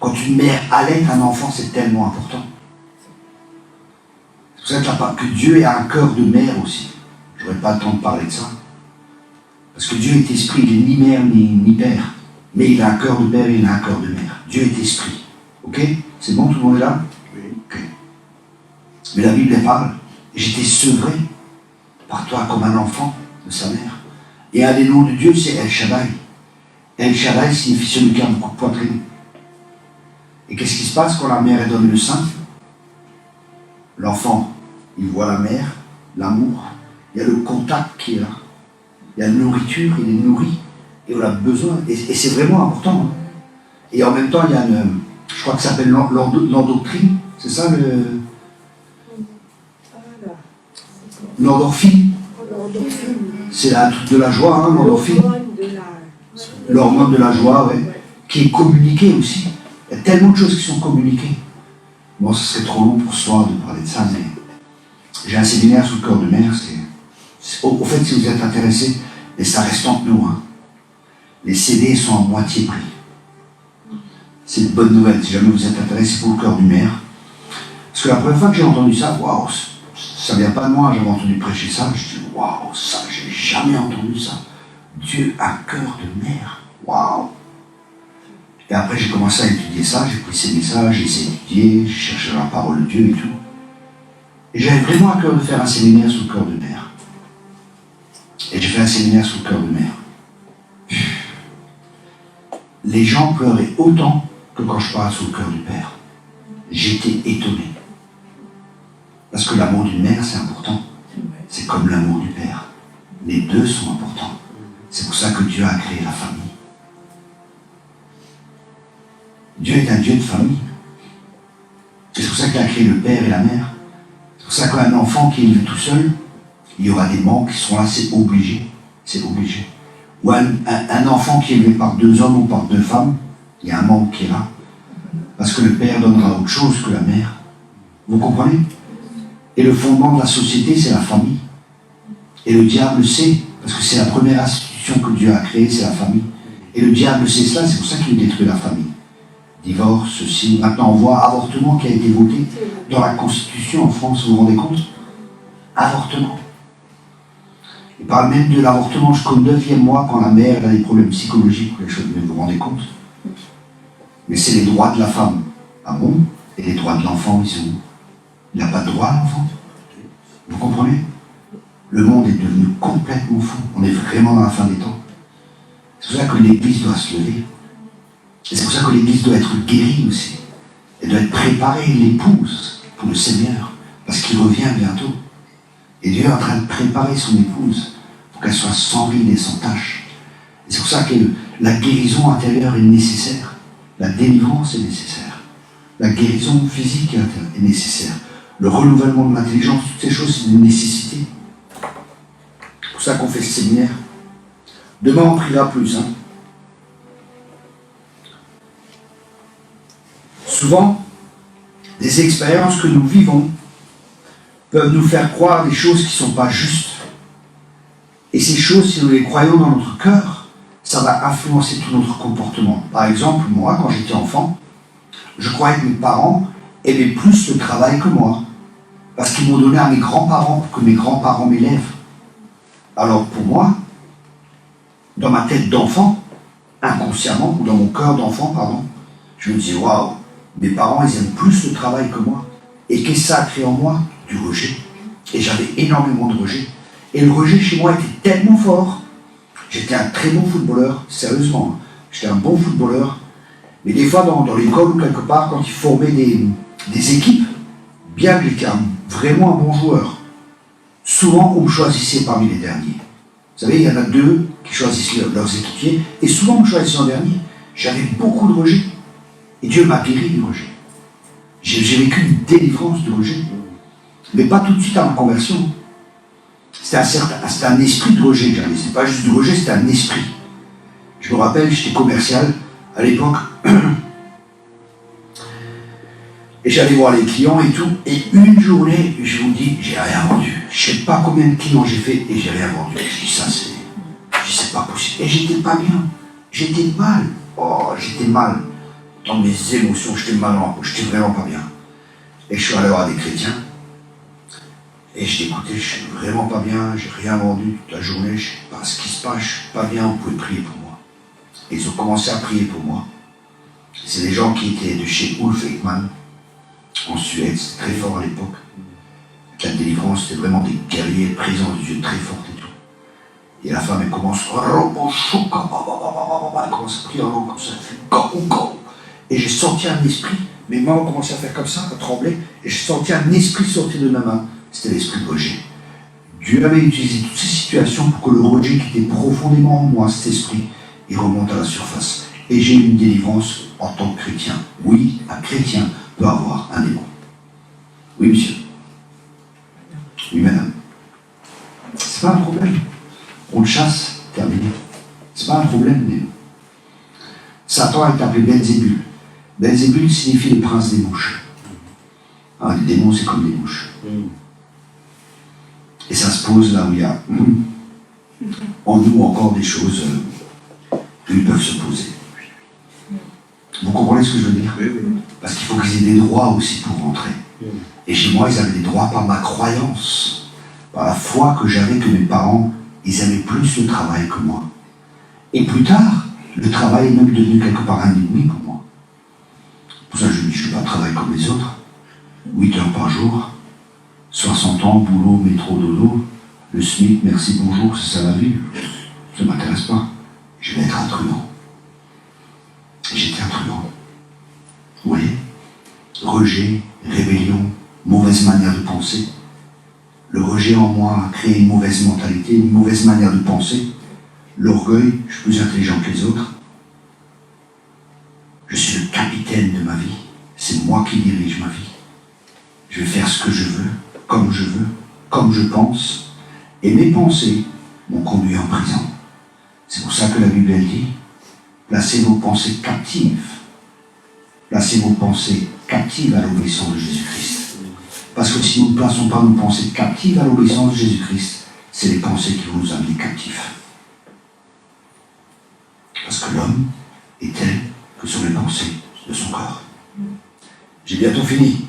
quand une mère allait un enfant, c'est tellement important. C'est pour ça que Dieu a un cœur de mère aussi. Je n'aurai pas le temps de parler de ça. Parce que Dieu est esprit, il n'est ni mère ni père. Mais il a un cœur de père et il a un cœur de mère. Dieu est esprit. Ok? C'est bon, tout le monde est là? Oui. Ok. Mais la Bible elle parle. J'étais sevré par toi comme un enfant de sa mère. Et un des noms de Dieu, c'est El Shaddai. El Shaddai signifie celui qui a beaucoup de poitrine. Et qu'est-ce qui se passe quand la mère elle donne le sein? L'enfant, il voit la mère, l'amour, il y a le contact qui est là. Il y a la nourriture, il est nourri, et on a besoin, et c'est vraiment important. Et en même temps, il y a je crois que ça s'appelle l'endoctrine, c'est ça le... L'endorphine. C'est un truc de la joie, hein, l'endorphine. L'hormone de la joie, oui. Qui est communiquée aussi. Il y a tellement de choses qui sont communiquées. Bon, ce serait trop long pour soi de parler de ça, mais j'ai un séminaire sous le cœur de mère. Au fait, si vous êtes intéressés, et ça reste entre nous, hein, les CD sont à moitié prix. C'est une bonne nouvelle, si jamais vous êtes intéressés pour le cœur du mère. Parce que la première fois que j'ai entendu ça, waouh, ça vient pas de moi, j'avais entendu prêcher ça, je dis waouh, ça, j'ai jamais entendu ça. Dieu a un cœur de mère, waouh. Et après j'ai commencé à étudier ça, j'ai pris ces messages, j'ai essayé d'étudier, j'ai cherché la parole de Dieu et tout. Et j'avais vraiment à cœur de faire un séminaire sous le cœur de mère. Et j'ai fait un séminaire sous le cœur de mère. Les gens pleuraient autant que quand je parle sous le cœur du Père. J'étais étonné. Parce que l'amour d'une mère, c'est important. C'est comme l'amour du Père. Les deux sont importants. C'est pour ça que Dieu a créé la famille. Dieu est un Dieu de famille. C'est pour ça qu'il a créé le Père et la Mère. C'est pour ça qu'un enfant qui est élevé tout seul, il y aura des membres qui seront là, c'est obligé. C'est obligé. Ou un enfant qui est élevé par deux hommes ou par deux femmes, il y a un membre qui est là. Parce que le Père donnera autre chose que la Mère. Vous comprenez? Et le fondement de la société, c'est la famille. Et le diable sait, parce que c'est la première institution que Dieu a créée, c'est la famille. Et le diable sait cela, c'est pour ça qu'il détruit la famille. Divorce, ceci. Maintenant, on voit avortement qui a été voté dans la Constitution en France, vous vous rendez compte? Avortement. Il parle même de l'avortement jusqu'au 9e mois quand la mère a des problèmes psychologiques ou les choses, mais vous vous rendez compte? Mais c'est les droits de la femme. Ah bon? Et les droits de l'enfant, ils sont où? Il n'a pas de droit, l'enfant. Vous comprenez? Le monde est devenu complètement fou. On est vraiment dans la fin des temps. C'est pour ça que l'Église doit se lever. Et c'est pour ça que l'Église doit être guérie aussi. Elle doit être préparée, l'épouse, pour le Seigneur. Parce qu'il revient bientôt. Et Dieu est en train de préparer son épouse pour qu'elle soit sans ride et sans tache. Et c'est pour ça que la guérison intérieure est nécessaire. La délivrance est nécessaire. La guérison physique est nécessaire. Le renouvellement de l'intelligence, toutes ces choses, c'est une nécessité. C'est pour ça qu'on fait ce séminaire. Demain, on priera plus. Hein. Souvent, les expériences que nous vivons peuvent nous faire croire des choses qui ne sont pas justes. Et ces choses, si nous les croyons dans notre cœur, ça va influencer tout notre comportement. Par exemple, moi, quand j'étais enfant, je croyais que mes parents aimaient plus le travail que moi. Parce qu'ils m'ont donné à mes grands-parents pour que mes grands-parents m'élèvent. Alors pour moi, dans ma tête d'enfant, inconsciemment, ou dans mon cœur d'enfant, pardon, je me disais, waouh, mes parents, ils aiment plus le travail que moi. Et qu'est-ce que ça a créé en moi? Du rejet. Et j'avais énormément de rejet. Et le rejet chez moi était tellement fort. J'étais un très bon footballeur, sérieusement. J'étais un bon footballeur. Mais des fois, dans l'école ou quelque part, quand ils formaient des équipes, bien que j'étais vraiment un bon joueur, souvent on me choisissait parmi les derniers. Vous savez, il y en a deux qui choisissent leurs équipiers, et souvent on me choisissait en dernier. J'avais beaucoup de rejet. Et Dieu m'a guéri du rejet. J'ai vécu une délivrance du rejet. Mais pas tout de suite à ma conversion. C'était un esprit de rejet que j'avais. C'est pas juste du rejet, c'était un esprit. Je me rappelle, j'étais commercial à l'époque. Et j'allais voir les clients et tout. Et une journée, je vous dis, j'ai rien vendu. Je sais pas combien de clients j'ai fait et j'ai rien vendu. Je dis, c'est pas possible. Et j'étais pas bien. J'étais mal. Oh, j'étais mal. Dans mes émotions, j'étais mal en peau. J'étais vraiment pas bien. Et je suis allé voir des chrétiens. Et je dis, écoutez, je suis vraiment pas bien, j'ai rien vendu toute la journée, je sais pas ce qui se passe, je suis pas bien, vous pouvez prier pour moi. Et ils ont commencé à prier pour moi. C'est des gens qui étaient de chez Ulf Ekman, en Suède, c'était très fort à l'époque. La délivrance, c'était vraiment des guerriers, présence de Dieu très forte et tout. Et la femme, elle commence, elle commence à prier en langue comme ça, elle fait et j'ai senti un esprit, mes mains ont commencé à faire comme ça, à trembler, et j'ai senti un esprit sortir de ma main. C'était l'esprit de rejet. Dieu avait utilisé toutes ces situations pour que le rejet qui était profondément en moi, cet esprit, il remonte à la surface. Et j'ai eu une délivrance en tant que chrétien. Oui, un chrétien peut avoir un démon. Oui, monsieur. Oui, madame. C'est pas un problème. On le chasse, terminé. C'est pas un problème, démon. Satan est appelé Belzébul. Belzébul signifie le prince des mouches. Ah, les démons, c'est comme des mouches. Et ça se pose là où il y a en nous encore des choses où ils peuvent se poser. Vous comprenez ce que je veux dire? Parce qu'il faut qu'ils aient des droits aussi pour rentrer. Et chez moi, ils avaient des droits par ma croyance, par la foi que j'avais, que mes parents, ils aimaient plus le travail que moi. Et plus tard, le travail est même devenu quelque part un ennemi pour moi. Pour ça, je ne fais pas de travail comme les autres. 8 heures par jour. 60 ans, boulot, métro, dodo, le SMIC, merci, bonjour, c'est ça la vie. Ça ne m'intéresse pas. Je vais être un truand. J'étais un truand. Vous voyez? Rejet, rébellion, mauvaise manière de penser. Le rejet en moi a créé une mauvaise mentalité, une mauvaise manière de penser. L'orgueil, je suis plus intelligent que les autres. Je suis le capitaine de ma vie. C'est moi qui dirige ma vie. Je vais faire ce que je veux, comme je pense, et mes pensées m'ont conduit en prison. C'est pour ça que la Bible dit, placez vos pensées captives. Placez vos pensées captives à l'obéissance de Jésus-Christ. Parce que si nous ne plaçons pas nos pensées captives à l'obéissance de Jésus-Christ, c'est les pensées qui vont nous amener captifs. Parce que l'homme est tel que sont les pensées de son corps. J'ai bientôt fini.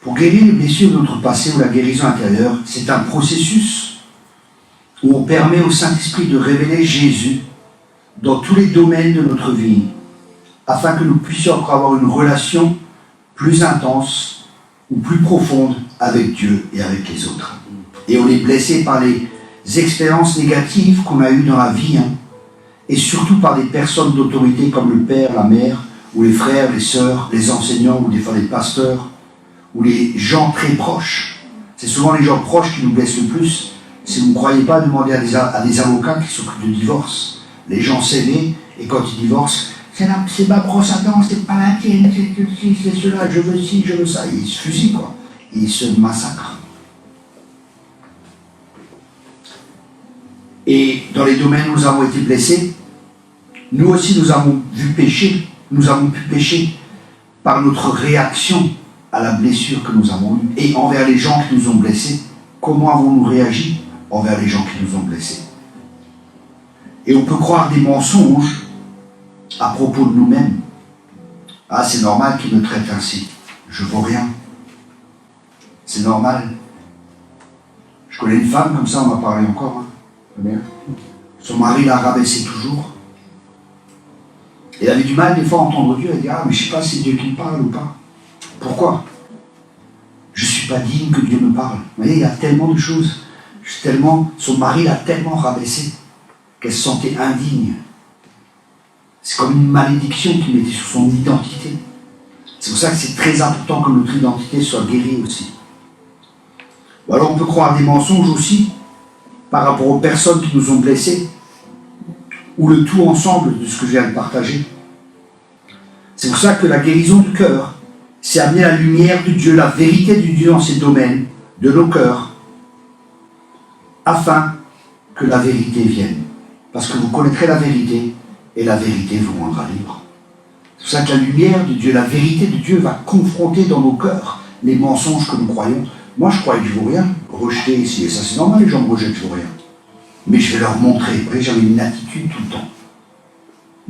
Pour guérir les blessures de notre passé ou la guérison intérieure, c'est un processus où on permet au Saint-Esprit de révéler Jésus dans tous les domaines de notre vie, afin que nous puissions encore avoir une relation plus intense ou plus profonde avec Dieu et avec les autres. Et on est blessé par les expériences négatives qu'on a eues dans la vie, et surtout par des personnes d'autorité comme le père, la mère, ou les frères, les sœurs, les enseignants, ou des fois les pasteurs, ou les gens très proches. C'est souvent les gens proches qui nous blessent le plus. Si vous ne croyez pas, demandez à des avocats qui s'occupent de divorce. Les gens s'aiment et quand ils divorcent, c'est ma brosse à dents, c'est pas la tienne, c'est cela, je veux ci, je veux ça. Ils se fusillent, quoi. Ils se massacrent. Et dans les domaines où nous avons été blessés, nous aussi nous avons vu pécher, nous avons pu pécher par notre réaction à la blessure que nous avons eue. Et envers les gens qui nous ont blessés, comment avons-nous réagi envers les gens qui nous ont blessés? Et on peut croire des mensonges à propos de nous-mêmes. Ah, c'est normal qu'ils me traitent ainsi. Je vaux rien. C'est normal. Je connais une femme comme ça, on m'a parlé encore. Son mari la rabaissait toujours. Il avait du mal des fois à entendre Dieu et dire « Ah, mais je ne sais pas si c'est Dieu qui me parle ou pas. » Pourquoi? Je ne suis pas digne que Dieu me parle. Vous voyez, il y a tellement de choses. Son mari l'a tellement rabaissée qu'elle se sentait indigne. C'est comme une malédiction qu'il mettait sur son identité. C'est pour ça que c'est très important que notre identité soit guérie aussi. Ou alors on peut croire des mensonges aussi par rapport aux personnes qui nous ont blessés, ou le tout ensemble de ce que je viens de partager. C'est pour ça que la guérison du cœur, c'est amener la lumière de Dieu, la vérité de Dieu dans ces domaines, de nos cœurs, afin que la vérité vienne. Parce que vous connaîtrez la vérité, et la vérité vous rendra libre. C'est pour ça que la lumière de Dieu, la vérité de Dieu va confronter dans nos cœurs les mensonges que nous croyons. Moi, je croyais que je ne vaux rien, rejeté ici, et ça c'est normal, les gens me rejettent, je ne vaux rien. Mais je vais leur montrer. Vous voyez, j'avais une attitude tout le temps,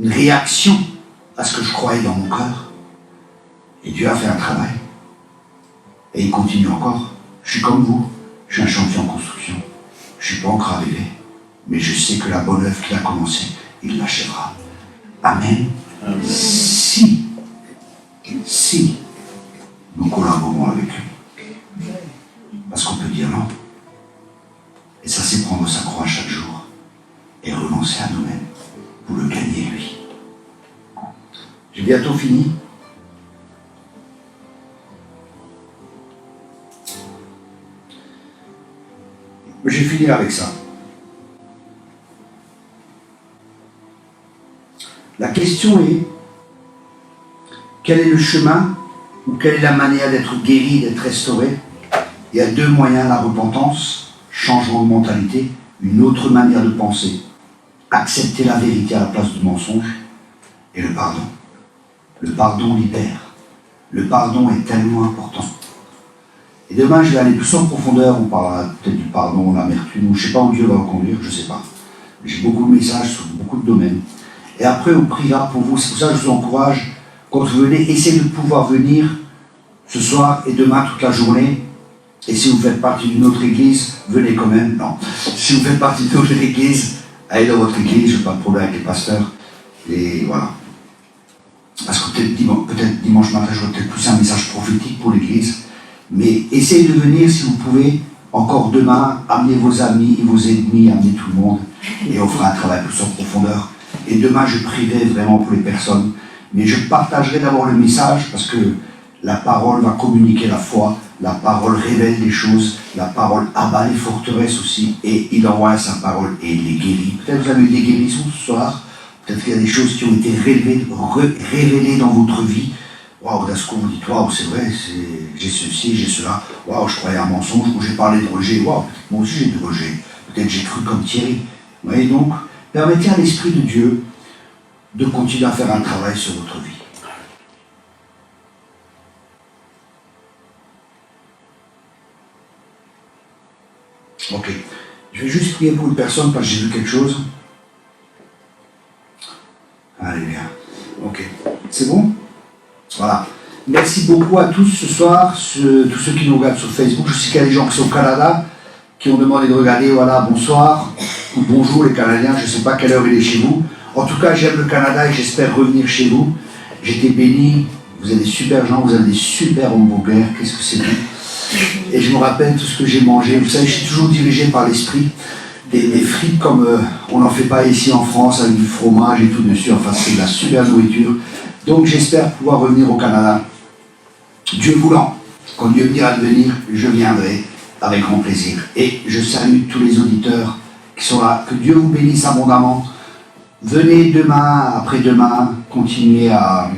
une réaction à ce que je croyais dans mon cœur. Et Dieu a fait un travail. Et il continue encore. Je suis comme vous, je suis un chantier en construction. Je ne suis pas encore arrivé, mais je sais que la bonne œuvre qu'il a commencée, il l'achèvera. Amen. Amen. Si nous collaborons avec lui. Parce qu'on peut dire non. Et ça, c'est prendre sa croix chaque jour et renoncer à nous-mêmes pour le gagner, lui. J'ai bientôt fini. Je vais finir avec ça. La question est, quel est le chemin ou quelle est la manière d'être guéri, d'être restauré? Il y a deux moyens, la repentance, changement de mentalité, une autre manière de penser, accepter la vérité à la place du mensonge, et le pardon. Le pardon libère. Le pardon est tellement important. Et demain, je vais aller plus en profondeur, on parlera peut-être du pardon, l'amertume, je ne sais pas où Dieu va conduire, je ne sais pas. J'ai beaucoup de messages sur beaucoup de domaines. Et après, on priera pour vous. C'est pour ça que je vous encourage, quand vous venez, essayez de pouvoir venir ce soir et demain toute la journée. Et si vous faites partie d'une autre église, venez quand même. Non. Si vous faites partie d'une autre église, allez dans votre église, je n'ai pas de problème avec les pasteurs. Et voilà. Parce que peut-être dimanche matin, j'aurai peut-être plus un message prophétique pour l'église. Mais essayez de venir si vous pouvez, encore demain, amenez vos amis, vos ennemis, amenez tout le monde. Et on fera un travail plus en profondeur. Et demain, je prierai vraiment pour les personnes. Mais je partagerai d'abord le message parce que la parole va communiquer la foi. La parole révèle des choses. La parole abat les forteresses aussi. Et il envoie sa parole et il les guérit. Peut-être que vous avez eu des guérisons ce soir. Peut-être qu'il y a des choses qui ont été révélées dans votre vie. Waouh, d'un coup, vous dites, waouh, c'est vrai, j'ai ceci, j'ai cela. Waouh, je croyais à un mensonge où j'ai parlé de rejet. Waouh, moi aussi j'ai du rejet. Peut-être j'ai cru comme Thierry. Vous voyez, donc, permettez à l'Esprit de Dieu de continuer à faire un travail sur votre vie. Ok. Je vais juste prier pour une personne parce que j'ai vu quelque chose. Alléluia. Ok. C'est bon? Voilà. Merci beaucoup à tous ce soir, tous ceux qui nous regardent sur Facebook. Je sais qu'il y a des gens qui sont au Canada, qui ont demandé de regarder, voilà, bonsoir, ou bonjour les Canadiens, je ne sais pas quelle heure il est chez vous. En tout cas, j'aime le Canada et j'espère revenir chez vous. J'étais béni, vous avez des super gens, vous avez des super hamburgers, qu'est-ce que c'est bon. Et je me rappelle tout ce que j'ai mangé. Vous savez, je suis toujours dirigé par l'esprit. Des frites comme on n'en fait pas ici en France, avec du fromage et tout dessus. Enfin, c'est de la super nourriture. Donc j'espère pouvoir revenir au Canada. Dieu voulant, quand Dieu me dira de venir, je viendrai avec grand plaisir. Et je salue tous les auditeurs qui sont là. Que Dieu vous bénisse abondamment. Venez demain, après-demain, continuer à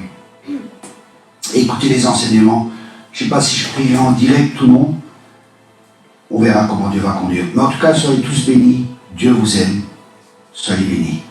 écouter les enseignements. Je ne sais pas si je prierai en direct ou non. On verra comment Dieu va conduire. Mais en tout cas, soyez tous bénis. Dieu vous aime. Soyez bénis.